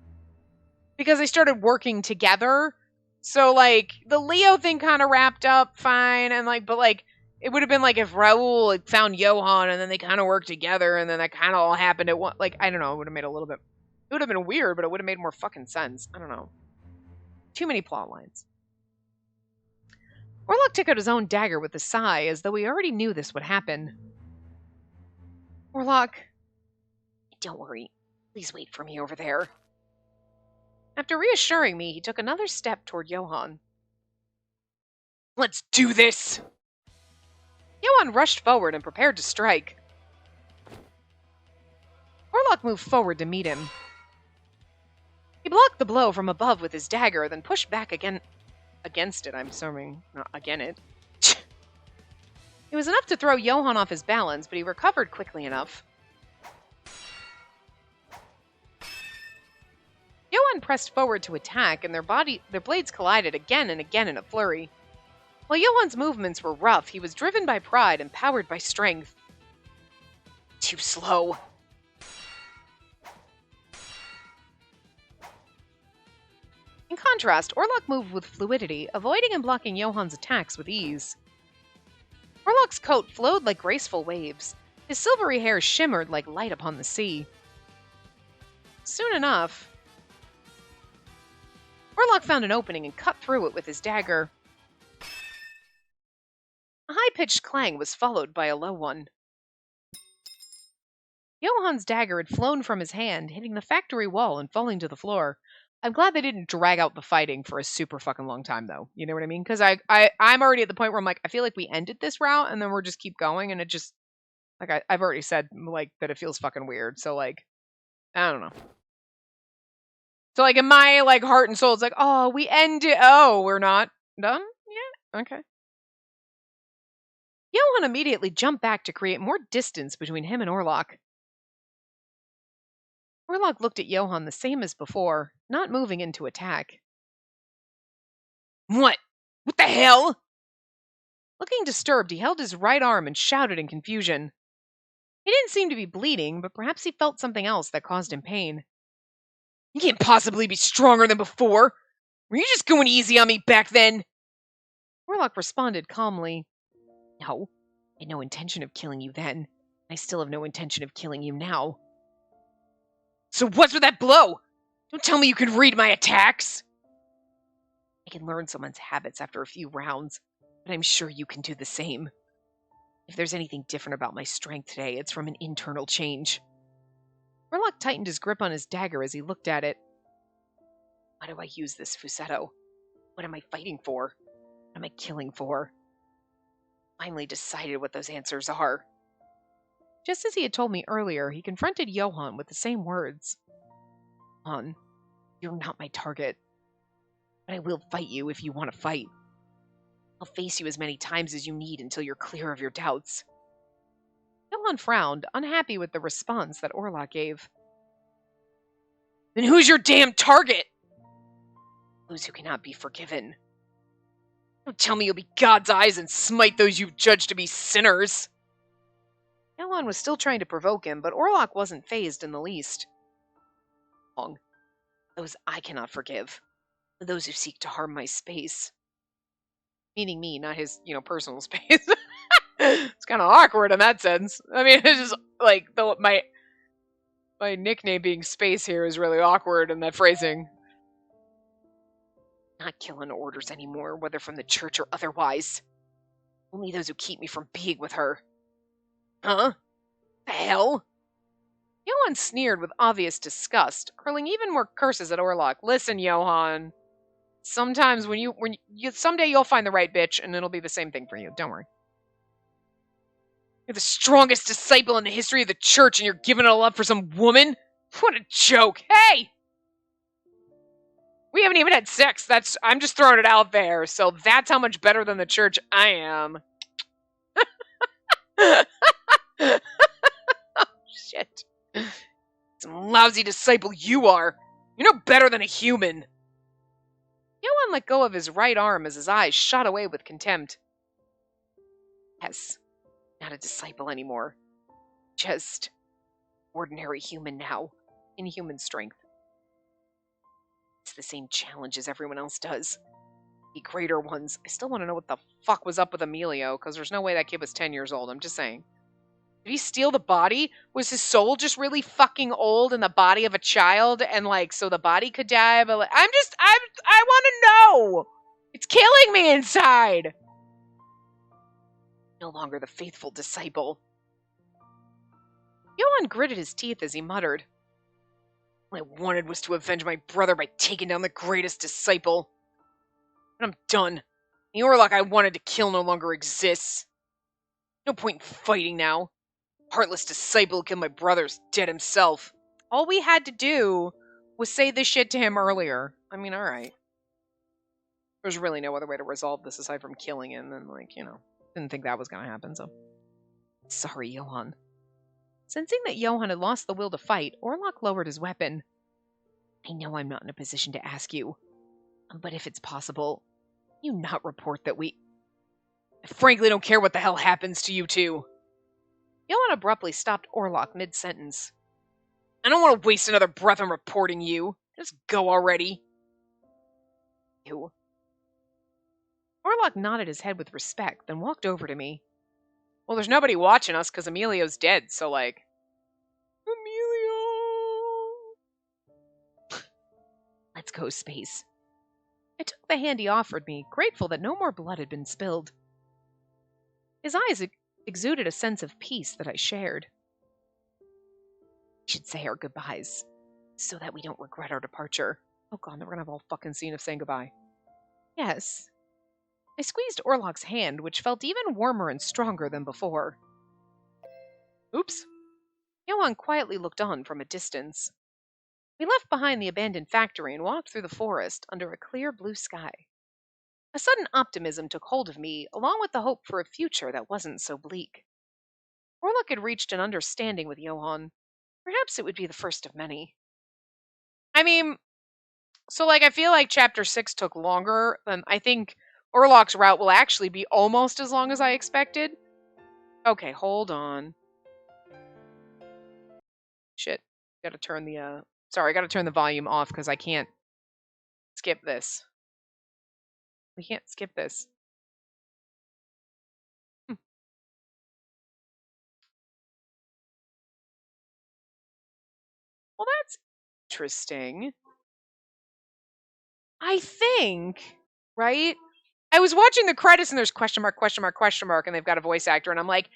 because they started working together. So, like, the Leo thing kind of wrapped up fine. And, like, but, like, it would have been like if Raul had found Johan and then they kind of worked together and then that kind of all happened at one. Like, I don't know. It would have made a little bit. It would have been weird, but it would have made more fucking sense. I don't know. Too many plot lines. Orlok took out his own dagger with a sigh, as though he already knew this would happen. Orlok, Don't worry. Please wait for me over there. after reassuring me, he took another step toward Johan. Let's do this! Johan rushed forward and prepared to strike. Orlok moved forward to meet him. He blocked the blow from above with his dagger, then pushed back against it, I'm assuming. Not again it. It was enough to throw Johan off his balance, but he recovered quickly enough. Johan pressed forward to attack, and their blades collided again and again in a flurry. While Johan's movements were rough, he was driven by pride and powered by strength. Too slow. In contrast, Orlok moved with fluidity, avoiding and blocking Johan's attacks with ease. Orlok's coat flowed like graceful waves. His silvery hair shimmered like light upon the sea. Soon enough, Orlok found an opening and cut through it with his dagger. A high-pitched clang was followed by a low one. Johan's dagger had flown from his hand, hitting the factory wall and falling to the floor. I'm glad they didn't drag out the fighting for a super fucking long time, though. You know what I mean? Because I'm already at the point where I'm like, I feel like we ended this route and then we're just keep going, and it just, like, I've already said, like, that it feels fucking weird. So, like, I don't know. So, like, in my, like, heart and soul, it's like, oh, we ended. Oh, we're not done yet? Okay. Johan immediately jumped back to create more distance between him and Orlok. Orlok looked at Johan the same as before, not moving in to attack. What? What the hell? Looking disturbed, he held his right arm and shouted in confusion. He didn't seem to be bleeding, but perhaps he felt something else that caused him pain. You can't possibly be stronger than before. Were you just going easy on me back then? Orlok responded calmly. No, I had no intention of killing you then. I still have no intention of killing you now. So what's with that blow? Don't tell me you can read my attacks. I can learn someone's habits after a few rounds, but I'm sure you can do the same. If there's anything different about my strength today, it's from an internal change. Orlok tightened his grip on his dagger as he looked at it. Why do I use this Fusetto? What am I fighting for? What am I killing for? Finally decided what those answers are. Just as he had told me earlier, he confronted Johan with the same words. Johan, you're not my target. But I will fight you if you want to fight. I'll face you as many times as you need until you're clear of your doubts. Johan frowned, unhappy with the response that Orlok gave. Then who's your damn target? Those who cannot be forgiven. Don't tell me you'll be God's eyes and smite those you've judged to be sinners. Johan was still trying to provoke him, but Orlok wasn't fazed in the least. Wrong. Those I cannot forgive. Those who seek to harm my space. Meaning me, not his, personal space. It's kind of awkward in that sense. I mean, it's just, like, my nickname being Space here is really awkward in that phrasing. Not killing orders anymore, whether from the church or otherwise. Only those who keep me from being with her. Huh? The hell? Johan sneered with obvious disgust, hurling even more curses at Orlok. Listen, Johan. Sometimes someday you'll find the right bitch, and it'll be the same thing for you. Don't worry. You're the strongest disciple in the history of the church and you're giving it all up for some woman? What a joke. Hey! We haven't even had sex. I'm just throwing it out there. So that's how much better than the church I am. Shit. Some lousy disciple you are. You're no better than a human. Johann let go of his right arm as his eyes shot away with contempt. Yes, not a disciple anymore. Just ordinary human now, in human strength. It's the same challenge as everyone else does. The greater ones. I still want to know what the fuck was up with Emilio, because there's no way that kid was 10 years old. I'm just saying. Did he steal the body? Was his soul just really fucking old in the body of a child, and so the body could die? But I want to know. It's killing me inside. No longer the faithful disciple. Johann gritted his teeth as he muttered. All I wanted was to avenge my brother by taking down the greatest disciple. But I'm done. The Orlok I wanted to kill no longer exists. No point in fighting now. Heartless disciple who killed my brother's dead himself. All we had to do was say this shit to him earlier. I mean, alright. There's really no other way to resolve this aside from killing him, and didn't think that was gonna happen, so. Sorry, Johann. Sensing that Johann had lost the will to fight, Orlok lowered his weapon. I know I'm not in a position to ask you, but if it's possible, you not report that we... I frankly don't care what the hell happens to you two. Johann abruptly stopped Orlok mid-sentence. I don't want to waste another breath on reporting you. Just go already. You. Orlok nodded his head with respect, then walked over to me. Well, there's nobody watching us because Emilio's dead, so Emilio! Let's go, Space. I took the hand he offered me, grateful that no more blood had been spilled. His eyes exuded a sense of peace that I shared. We should say our goodbyes, so that we don't regret our departure. Oh god, we're gonna have a whole fucking scene of saying goodbye. Yes. I squeezed Orlok's hand, which felt even warmer and stronger than before. Oops. Johann quietly looked on from a distance. We left behind the abandoned factory and walked through the forest under a clear blue sky. A sudden optimism took hold of me, along with the hope for a future that wasn't so bleak. Orlok had reached an understanding with Johann. Perhaps it would be the first of many. I mean, so I feel like Chapter 6 took longer than I think Orlok's route will actually be almost as long as I expected. Okay, hold on. Shit. Gotta turn the, Sorry, I gotta turn the volume off because I can't skip this. We can't skip this. Well, that's interesting. I think, right? I was watching the credits and there's question mark, question mark, question mark, and they've got a voice actor, and I'm like,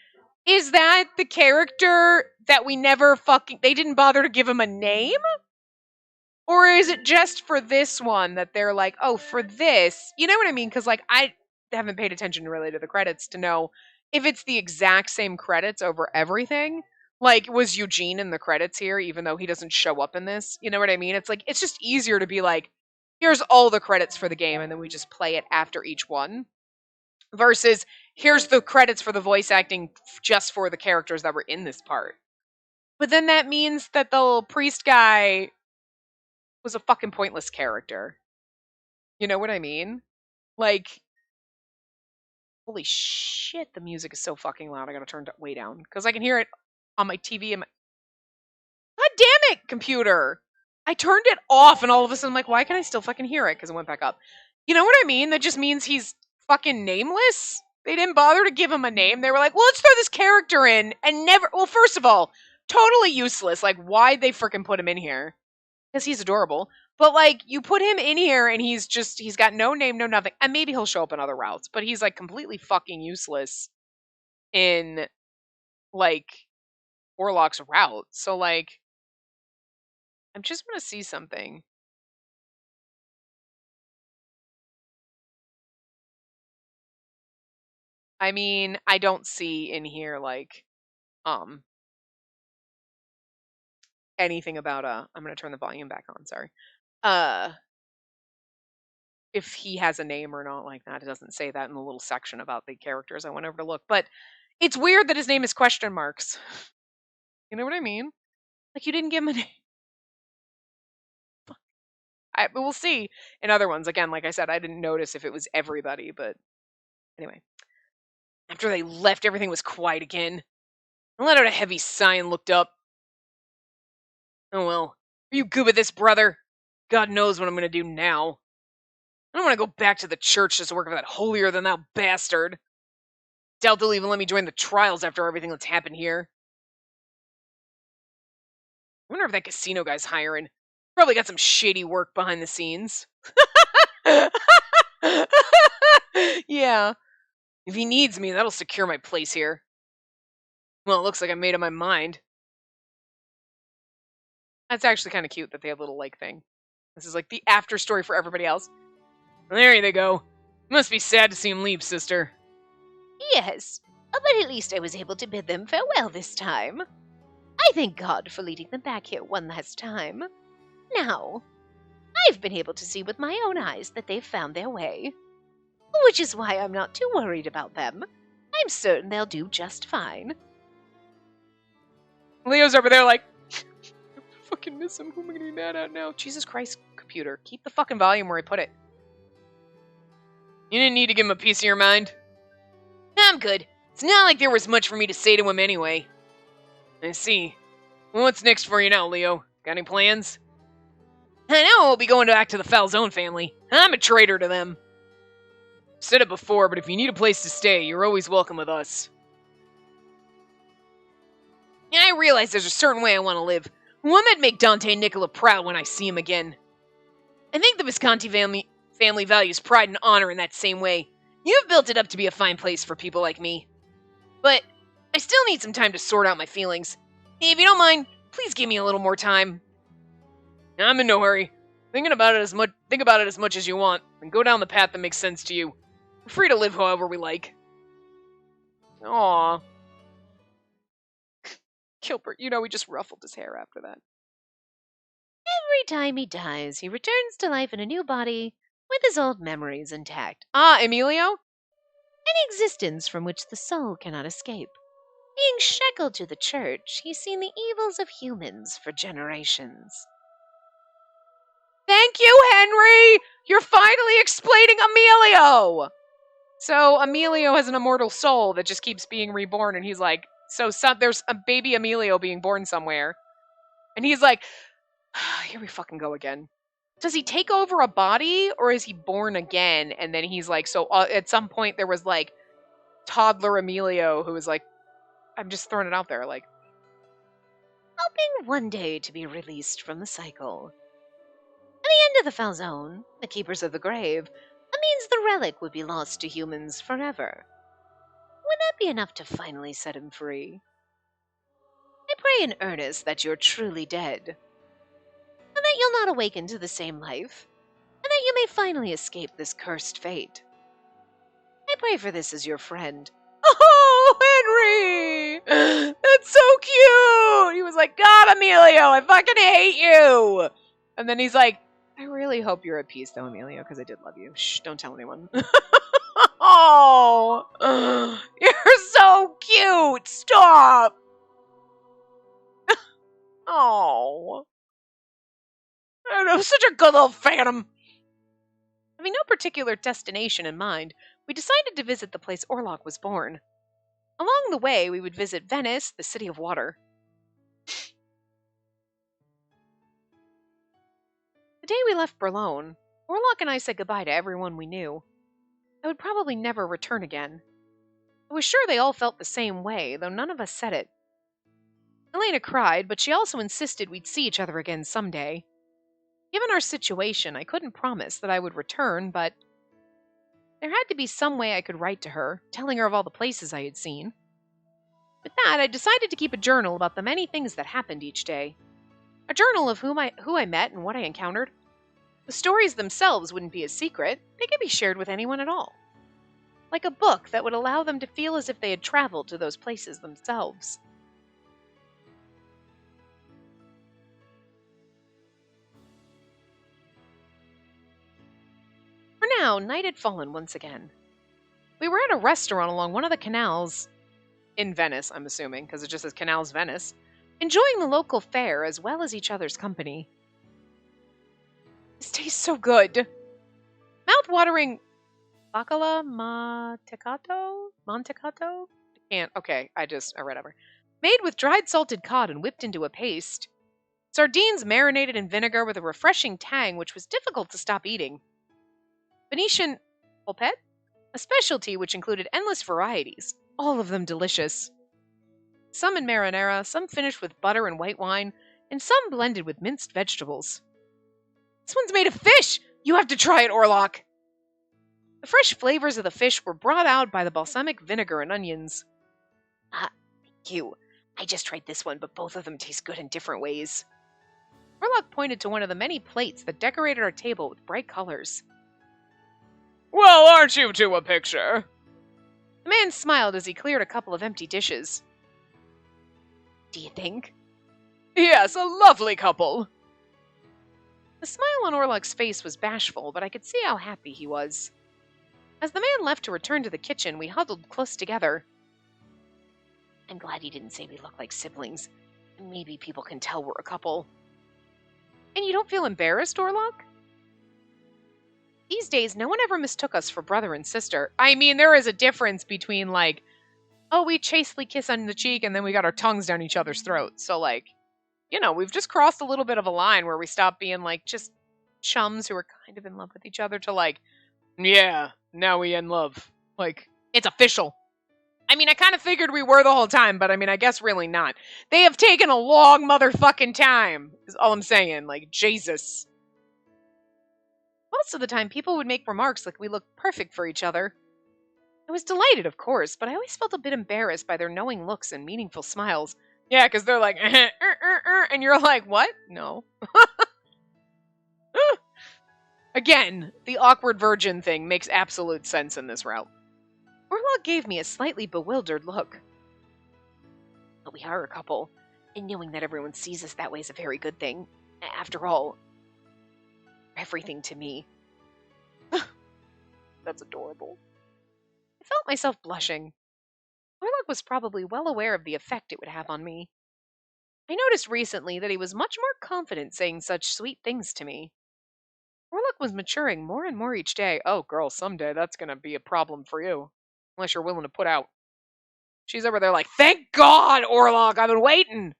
is that the character that we never they didn't bother to give him a name? Or is it just for this one that they're like, oh, for this? You know what I mean? Because, I haven't paid attention really to the credits to know if it's the exact same credits over everything. Was Eugene in the credits here, even though he doesn't show up in this? You know what I mean? It's just easier to be like, here's all the credits for the game, and then we just play it after each one. Versus, here's the credits for the voice acting just for the characters that were in this part. But then that means that the little priest guy was a fucking pointless character. You know what I mean? Holy shit, the music is so fucking loud. I gotta turn it way down. Because I can hear it on my TV and God damn it, computer! I turned it off and all of a sudden I'm like, why can I still fucking hear it? Because it went back up. You know what I mean? That just means he's fucking nameless? They didn't bother to give him a name. They were like, well, let's throw this character in and never... Well, first of all, totally useless. Why'd they freaking put him in here? Because he's adorable. But, you put him in here and he's got no name, no nothing. And maybe he'll show up in other routes. But he's, completely fucking useless in, Orlok's route. So, I just want to see something. I mean, I don't see in here, like, anything about, I'm gonna turn the volume back on, sorry. If he has a name or not like that. It doesn't say that in the little section about the characters. I went over to look, but it's weird that his name is question marks. You know what I mean? Like, you didn't give him a name. But we'll see in other ones. Again, like I said, I didn't notice if it was everybody, but anyway. After they left, everything was quiet again. I let out a heavy sigh and looked up. Oh well. Are you good with this, brother? God knows what I'm gonna do now. I don't want to go back to the church just to work for that holier-than-thou bastard. Doubt they'll even let me join the trials after everything that's happened here. I wonder if that casino guy's hiring. Probably got some shady work behind the scenes. Yeah. If he needs me, that'll secure my place here. Well, it looks like I made up my mind. That's actually kind of cute that they have a little like thing. This is like the after story for everybody else. There they go. Must be sad to see him leave, sister. Yes, but at least I was able to bid them farewell this time. I thank God for leading them back here one last time. Now, I've been able to see with my own eyes that they've found their way, which is why I'm not too worried about them. I'm certain they'll do just fine. Leo's over there like, I fucking miss him. Who am I gonna be mad at now? Jesus Christ, computer. Keep the fucking volume where I put it. You didn't need to give him a piece of your mind. I'm good. It's not like there was much for me to say to him anyway. I see. Well, what's next for you now, Leo? Got any plans? I know I'll be going back to the Falzone family. I'm a traitor to them. I've said it before, but if you need a place to stay, you're always welcome with us. And I realize there's a certain way I want to live. One that'd make Dante and Nicola proud when I see him again. I think the Visconti family values pride and honor in that same way. You've built it up to be a fine place for people like me. But I still need some time to sort out my feelings. If you don't mind, please give me a little more time. I'm in no hurry. Think about it as much as you want, and go down the path that makes sense to you. We're free to live however we like. Aww. Gilbert, he just ruffled his hair after that. Every time he dies, he returns to life in a new body with his old memories intact. Ah, Emilio? An existence from which the soul cannot escape. Being shackled to the church, he's seen the evils of humans for generations. Thank you, Henry! You're finally explaining Emilio! So, Emilio has an immortal soul that just keeps being reborn, and he's like, there's a baby Emilio being born somewhere. And he's like, here we fucking go again. Does he take over a body, or is he born again? And then he's like, at some point there was like, toddler Emilio who was like, I'm just throwing it out there, like, hoping one day to be released from the cycle. At the end of the Falzone, the Keepers of the Grave, that means the relic would be lost to humans forever. Would that be enough to finally set him free? I pray in earnest that you're truly dead, and that you'll not awaken to the same life, and that you may finally escape this cursed fate. I pray for this as your friend. Oh, Henry! That's so cute! He was like, God, Emilio, I fucking hate you! And then he's like, I really hope you're at peace, though, Emilio, because I did love you. Shh, don't tell anyone. Oh, you're so cute! Stop! Oh. I don't know, such a good little phantom. Having no particular destination in mind, we decided to visit the place Orlok was born. Along the way, we would visit Venice, the city of water. The day we left Boulogne, Orlok and I said goodbye to everyone we knew. I would probably never return again. I was sure they all felt the same way, though none of us said it. Elena cried, but she also insisted we'd see each other again someday. Given our situation, I couldn't promise that I would return, but there had to be some way I could write to her, telling her of all the places I had seen. With that, I decided to keep a journal about the many things that happened each day. A journal of who I met and what I encountered. The stories themselves wouldn't be a secret. They could be shared with anyone at all. like a book that would allow them to feel as if they had traveled to those places themselves. For now, night had fallen once again. We were at a restaurant along one of the canals in Venice, I'm assuming, because it just says Canals Venice, enjoying the local fare as well as each other's company. This tastes so good. Mouth-watering bacala mantecato? Mantecato? I can't. Okay, I read over. Made with dried salted cod and whipped into a paste. Sardines marinated in vinegar with a refreshing tang which was difficult to stop eating. Venetian polpette? A specialty which included endless varieties, all of them delicious. Some in marinara, some finished with butter and white wine, and some blended with minced vegetables. This one's made of fish! You have to try it, Orlok! The fresh flavors of the fish were brought out by the balsamic vinegar and onions. Ah, thank you. I just tried this one, but both of them taste good in different ways. Orlok pointed to one of the many plates that decorated our table with bright colors. Well, aren't you two a picture? The man smiled as he cleared a couple of empty dishes. Do you think? Yes, a lovely couple. The smile on Orlok's face was bashful, but I could see how happy he was. As the man left to return to the kitchen, we huddled close together. I'm glad he didn't say we look like siblings. Maybe people can tell we're a couple. And you don't feel embarrassed, Orlok? These days, no one ever mistook us for brother and sister. I mean, there is a difference between, like, oh, we chastely kiss on the cheek and then we got our tongues down each other's throats. So, like, you know, we've just crossed a little bit of a line where we stop being, like, just chums who are kind of in love with each other to, like, yeah, now we in love. Like, it's official. I mean, I kind of figured we were the whole time, but I mean, I guess really not. They have taken a long motherfucking time, is all I'm saying. Like, Jesus. Most of the time, people would make remarks like we looked perfect for each other. I was delighted, of course, but I always felt a bit embarrassed by their knowing looks and meaningful smiles. Yeah, because they're like, and you're like, what? No. Again, the awkward virgin thing makes absolute sense in this route. Orlok gave me a slightly bewildered look. But we are a couple, and knowing that everyone sees us that way is a very good thing. After all, everything to me. That's adorable. I felt myself blushing. Orlok was probably well aware of the effect it would have on me. I noticed recently that he was much more confident saying such sweet things to me. Orlok was maturing more and more each day. Oh, girl, someday that's going to be a problem for you. Unless you're willing to put out. She's over there like, thank God, Orlok, I've been waiting.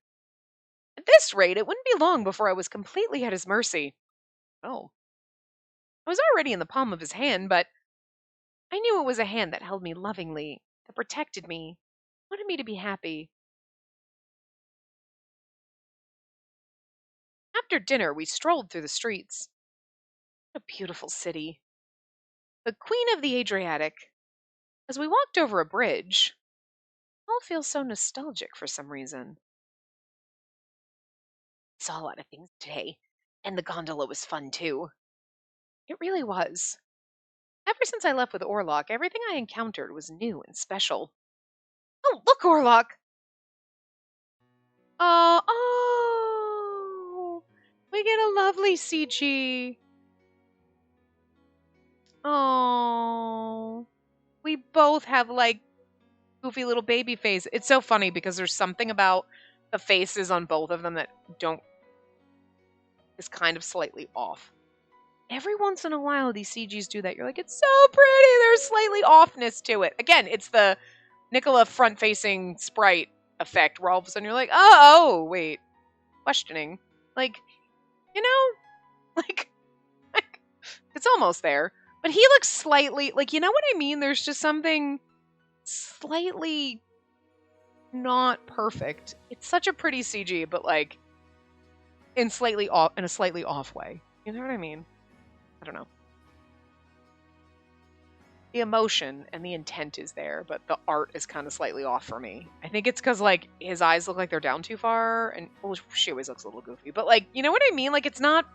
At this rate, it wouldn't be long before I was completely at his mercy. Oh. I was already in the palm of his hand, but I knew it was a hand that held me lovingly, that protected me, wanted me to be happy. After dinner, we strolled through the streets. What a beautiful city. The Queen of the Adriatic. As we walked over a bridge, it all feels so nostalgic for some reason. I saw a lot of things today, and the gondola was fun too. It really was. Ever since I left with Orlok, everything I encountered was new and special. Oh, look, Orlok! Oh, we get a lovely CG. Oh, we both have, like, goofy little baby face. It's so funny because there's something about the faces on both of them that is kind of slightly off. Every once in a while, these CGs do that. You're like, it's so pretty. There's slightly offness to it. Again, it's the Nicola front-facing sprite effect where all of a sudden you're like, oh, wait. Questioning. Like, you know? Like, it's almost there. But he looks slightly, like, you know what I mean? There's just something slightly not perfect. It's such a pretty CG, but, like, in a slightly off way. You know what I mean? I don't know. The emotion and the intent is there, but the art is kind of slightly off for me. I think it's because, like, his eyes look like they're down too far, and, well, she always looks a little goofy, but, like, you know what I mean? Like, it's not,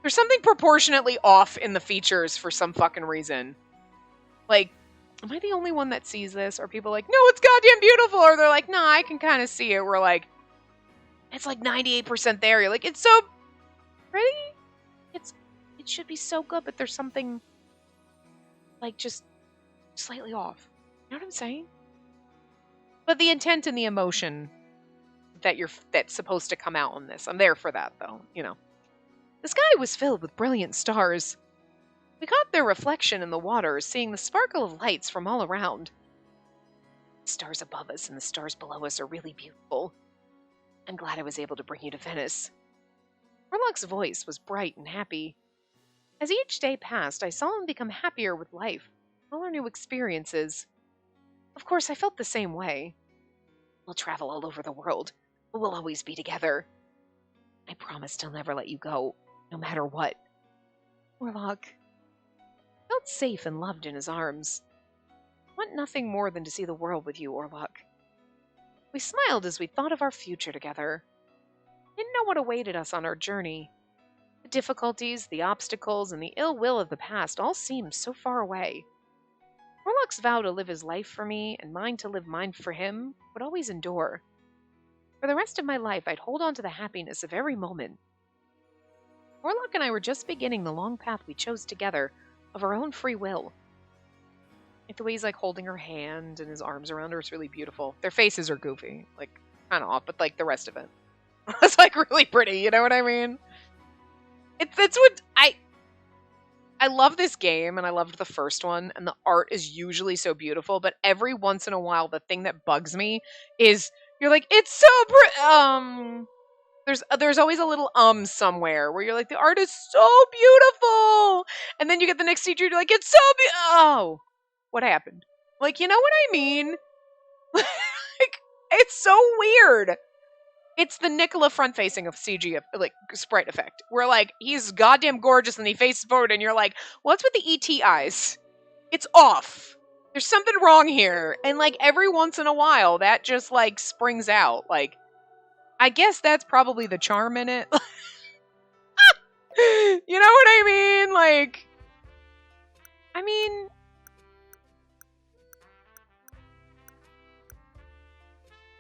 there's something proportionately off in the features for some fucking reason. Like, am I the only one that sees this? Or people like, no, it's goddamn beautiful. Or they're like, nah, I can kind of see it. We're like, it's like 98% there. You're like, it's so pretty. It should be so good, but there's something like just slightly off. You know what I'm saying? But the intent and the emotion that's supposed to come out on this, I'm there for that though, you know. The sky was filled with brilliant stars. We caught their reflection in the water, seeing the sparkle of lights from all around. The stars above us and the stars below us are really beautiful. I'm glad I was able to bring you to Venice. Orlok's voice was bright and happy. As each day passed, I saw him become happier with life, all our new experiences. Of course, I felt the same way. We'll travel all over the world, but we'll always be together. I promised I'll never let you go, no matter what. Orlok felt safe and loved in his arms. I want nothing more than to see the world with you, Orlok. We smiled as we thought of our future together. Didn't know what awaited us on our journey. The difficulties, the obstacles, and the ill will of the past all seemed so far away. Orlok's vow to live his life for me and mine to live mine for him would always endure. For the rest of my life, I'd hold on to the happiness of every moment. Orlok and I were just beginning the long path we chose together of our own free will. Like the way he's like holding her hand and his arms around her is really beautiful. Their faces are goofy, like kind of off, but like the rest of it. It's like really pretty, you know what I mean? It's what I love this game, and I loved the first one, and the art is usually so beautiful, but every once in a while, the thing that bugs me is you're like, it's so there's always a little somewhere where you're like, the art is so beautiful, and then you get the next teacher, you're like, it's so oh, what happened? Like, you know what I mean? Like, it's so weird. It's the Nicola front-facing of CG, like, sprite effect. Where, like, he's goddamn gorgeous and he faces forward and you're like, what's with the ET eyes? It's off. There's something wrong here. And, like, every once in a while, that just, like, springs out. Like, I guess that's probably the charm in it. You know what I mean? Like, I mean...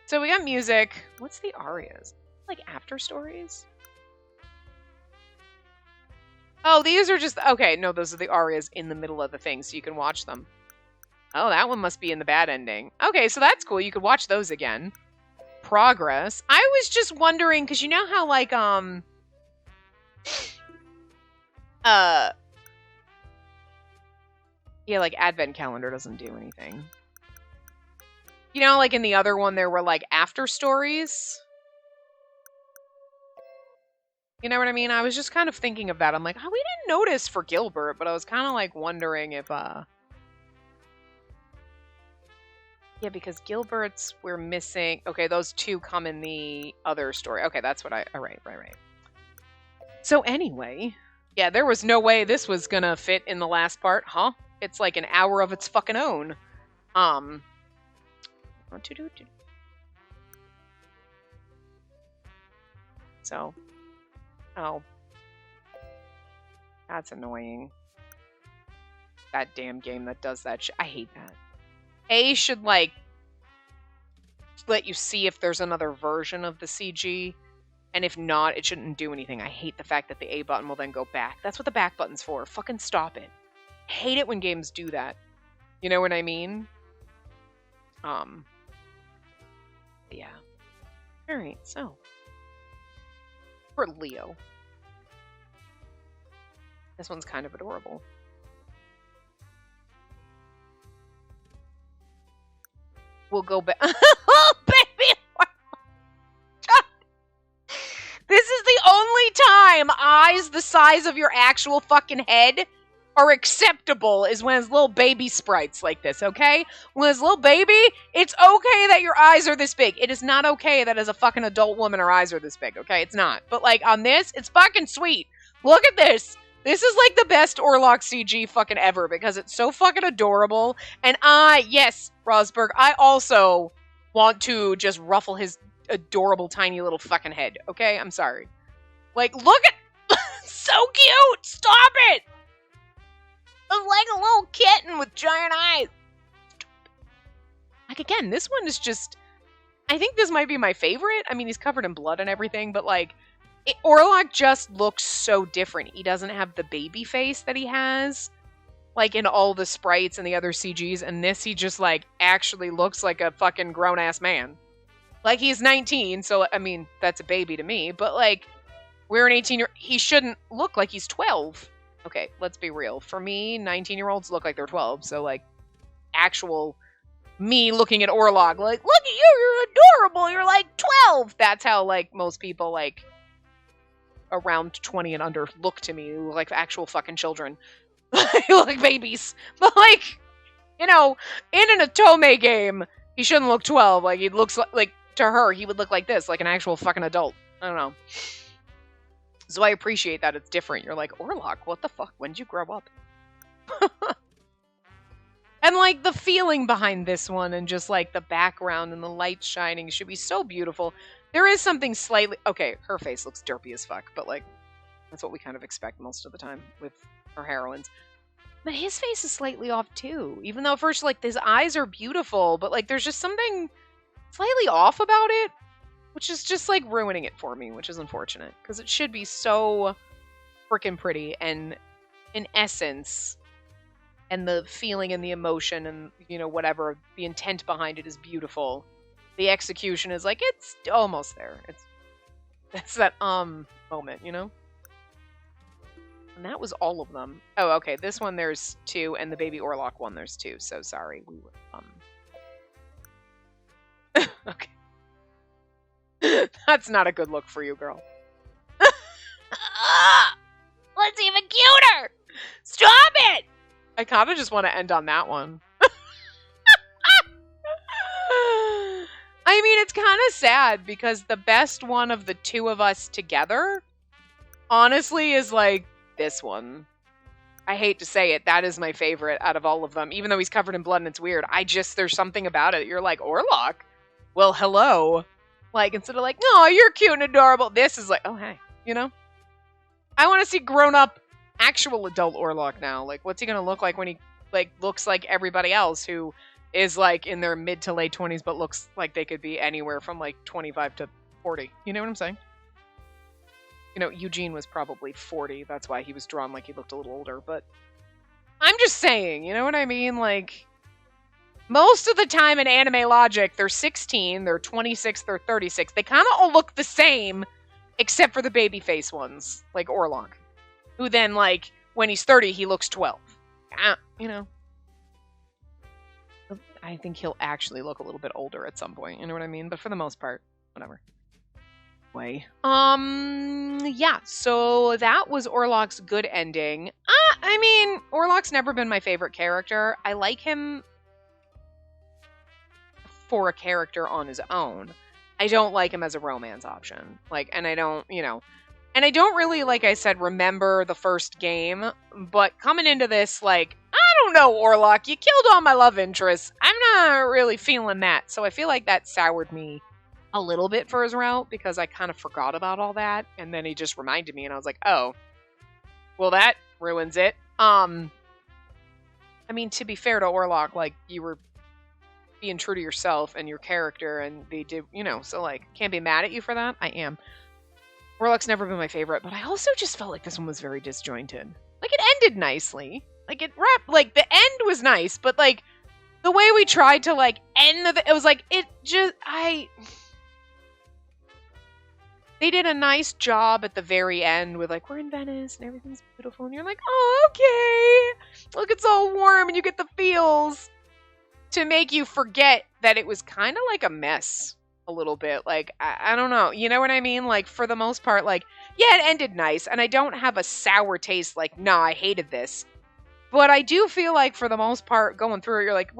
So we got music. What's the arias? Like after stories? Oh, these are just... Okay, no, those are the arias in the middle of the thing, so you can watch them. Oh, that one must be in the bad ending. Okay, so that's cool. You could watch those again. Progress. I was just wondering, because you know how, like, yeah, like, Advent Calendar doesn't do anything. You know, like in the other one, there were, like, after stories. You know what I mean? I was just kind of thinking of that. I'm like, oh, we didn't notice for Gilbert, but I was kind of, like, wondering if, yeah, because Gilbert's, we're missing... Okay, those two come in the other story. Okay, that's what I... All right. So anyway, yeah, there was no way this was gonna fit in the last part, huh? It's like an hour of its fucking own. So, oh, that's annoying. That damn game that does that shit. I hate that. A should, like, let you see if there's another version of the CG, and if not, it shouldn't do anything. I hate the fact that the A button will then go back. That's what the back button's for. Fucking stop it. I hate it when games do that. You know what I mean? Yeah. Alright, so. For Leo. This one's kind of adorable. We'll go back. Oh, baby! This is the only time eyes the size of your actual fucking head are acceptable is when it's little baby sprites like this, okay? When it's little baby, it's okay that your eyes are this big. It is not okay that as a fucking adult woman her eyes are this big, okay? It's not. But, like, on this, it's fucking sweet. Look at this. This is, like, the best Orlok CG fucking ever because it's so fucking adorable. And yes, Rosberg, I also want to just ruffle his adorable tiny little fucking head, okay? I'm sorry. Like, look at... So cute! Stop it! It's like a little kitten with giant eyes. like, again, this one is just, I think this might be my favorite. I mean, he's covered in blood and everything, but like, Orlok just looks so different. He doesn't have the baby face that he has, like, in all the sprites and the other CGs. And this, he just, like, actually looks like a fucking grown-ass man. Like, he's 19, so, I mean, that's a baby to me. But, like, we're an 18-year... He shouldn't look like he's 12. Okay, let's be real. For me, 19-year-olds look like they're 12. So, like, actual me looking at Orlok, like, look at you, you're adorable, you're, like, 12! That's how, like, most people, like, around 20 and under look to me, like actual fucking children. Like babies. But, like, you know, in an Otome game, he shouldn't look 12. Like, he looks like, to her, he would look like this, like an actual fucking adult. I don't know. So I appreciate that it's different. You're like, Orlok, what the fuck? When did you grow up? And, like, the feeling behind this one and just, like, the background and the light shining should be so beautiful. There is something slightly... Okay, her face looks derpy as fuck, but, like, that's what we kind of expect most of the time with our heroines. But his face is slightly off, too. Even though, at first, like, his eyes are beautiful, but, like, there's just something slightly off about it, which is just, like, ruining it for me, which is unfortunate. Because it should be so freaking pretty, and in essence... and the feeling and the emotion and, you know, whatever, the intent behind it is beautiful. The execution is, like, it's almost there. That's that, moment, you know? And that was all of them. Oh, okay, this one there's 2, and the baby Orlok one there's 2, so sorry. We were, okay. That's not a good look for you, girl. What's even cuter? Stop it! I kind of just want to end on that one. I mean, it's kind of sad because the best one of the 2 of us together, honestly, is like this one. I hate to say it, that is my favorite out of all of them. Even though he's covered in blood and it's weird, there's something about it. You're like, Orlok? Well, hello. Like, instead of like, oh, you're cute and adorable, this is like, oh, hey, you know? I want to see grown-up actual adult Orlok now. Like, what's he gonna look like when he, like, looks like everybody else who is, like, in their mid to late 20s but looks like they could be anywhere from, like, 25 to 40. You know what I'm saying? You know, Eugene was probably 40. That's why he was drawn like he looked a little older. But I'm just saying, you know what I mean? Like, most of the time in anime logic, they're 16, they're 26, they're 36. They kind of all look the same, except for the babyface ones, like Orlok. Who then, like, when he's 30, he looks 12. You know. I think he'll actually look a little bit older at some point, you know what I mean? But for the most part, whatever. Yeah, so that was Orlok's good ending. I mean, Orlok's never been my favorite character. I like him for a character on his own. I don't like him as a romance option. Like, and I don't, you know... And I don't really, like I said, remember the first game, but coming into this, like, I don't know, Orlok, you killed all my love interests. I'm not really feeling that. So I feel like that soured me a little bit for his route, because I kind of forgot about all that, and then he just reminded me, and I was like, oh, well, that ruins it. I mean, to be fair to Orlok, like, you were being true to yourself and your character, and they did, you know, so, like, can't be mad at you for that. I am. Orlok's never been my favorite, but I also just felt like this one was very disjointed. Like, it ended nicely. Like, it wrapped, like, the end was nice, but, like, the way we tried to, like, end it was like, it just, they did a nice job at the very end with, like, we're in Venice and everything's beautiful, and you're like, oh, okay. Look, it's all warm and you get the feels, to make you forget that it was kind of like a mess. A little bit, like, I don't know, you know what I mean? Like, for the most part, like, yeah, it ended nice, and I don't have a sour taste, like, nah, I hated this, but I do feel like, for the most part, going through it, you're like,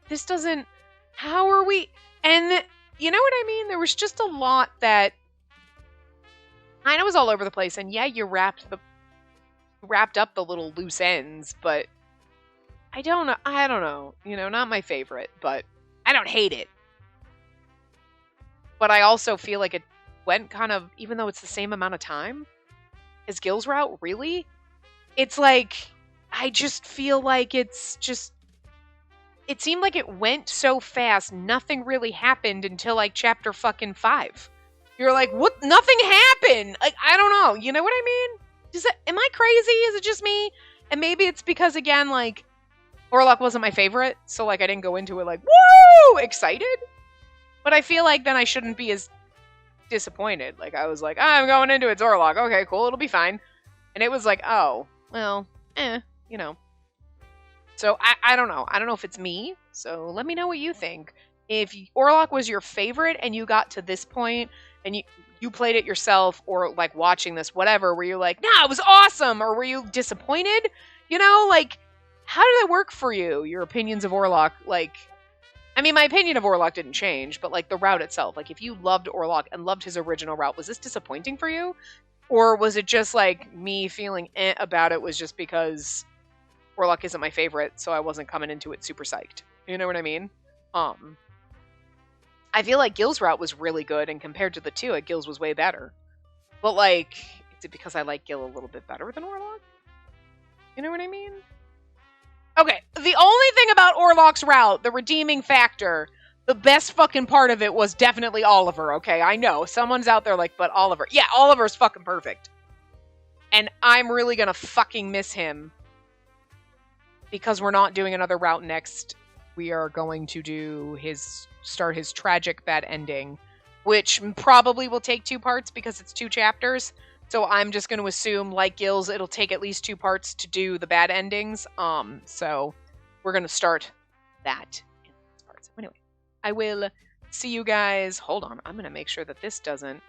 this doesn't, how are we, and, you know what I mean? There was just a lot that, I know, was all over the place, and yeah, you wrapped up the little loose ends, but, I don't know, you know, not my favorite, but, I don't hate it. But I also feel like it went kind of, even though it's the same amount of time as Gil's route, really? It's like, I just feel like it's it seemed like it went so fast, nothing really happened until like chapter fucking 5. You're like, what? Nothing happened. Like, I don't know. You know what I mean? Am I crazy? Is it just me? And maybe it's because, again, like, Orlok wasn't my favorite, so like I didn't go into it like, woo, excited. But I feel like then I shouldn't be as disappointed. Like, I was like, I'm going into it, it's Orlok. Okay, cool, it'll be fine. And it was like, oh, well, you know. So I don't know. I don't know if it's me. So let me know what you think. If Orlok was your favorite and you got to this point and you played it yourself, or like watching this, whatever, were you like, nah, it was awesome? Or were you disappointed? You know, like, how did that work for you? Your opinions of Orlok, like, I mean, my opinion of Orlok didn't change, but like the route itself, like if you loved Orlok and loved his original route, was this disappointing for you? Or was it just like me feeling about it was just because Orlok isn't my favorite, so I wasn't coming into it super psyched. You know what I mean? I feel like Gil's route was really good, and compared to the two, Gil's was way better. But like, is it because I like Gil a little bit better than Orlok? You know what I mean? Okay, the only thing about Orlok's route, the redeeming factor, the best fucking part of it was definitely Oliver, okay? I know, someone's out there like, but Oliver. Yeah, Oliver's fucking perfect. And I'm really gonna fucking miss him. Because we're not doing another route next, we are going to start his tragic bad ending, which probably will take 2 parts because it's 2 chapters. So I'm just going to assume, like Gil's, it'll take at least 2 parts to do the bad endings. So we're going to start that in this part. So anyway, I will see you guys. Hold on, I'm going to make sure that this doesn't.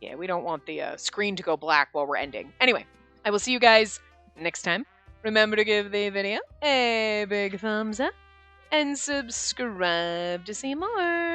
Yeah, we don't want the screen to go black while we're ending. Anyway, I will see you guys next time. Remember to give the video a big thumbs up and subscribe to see more.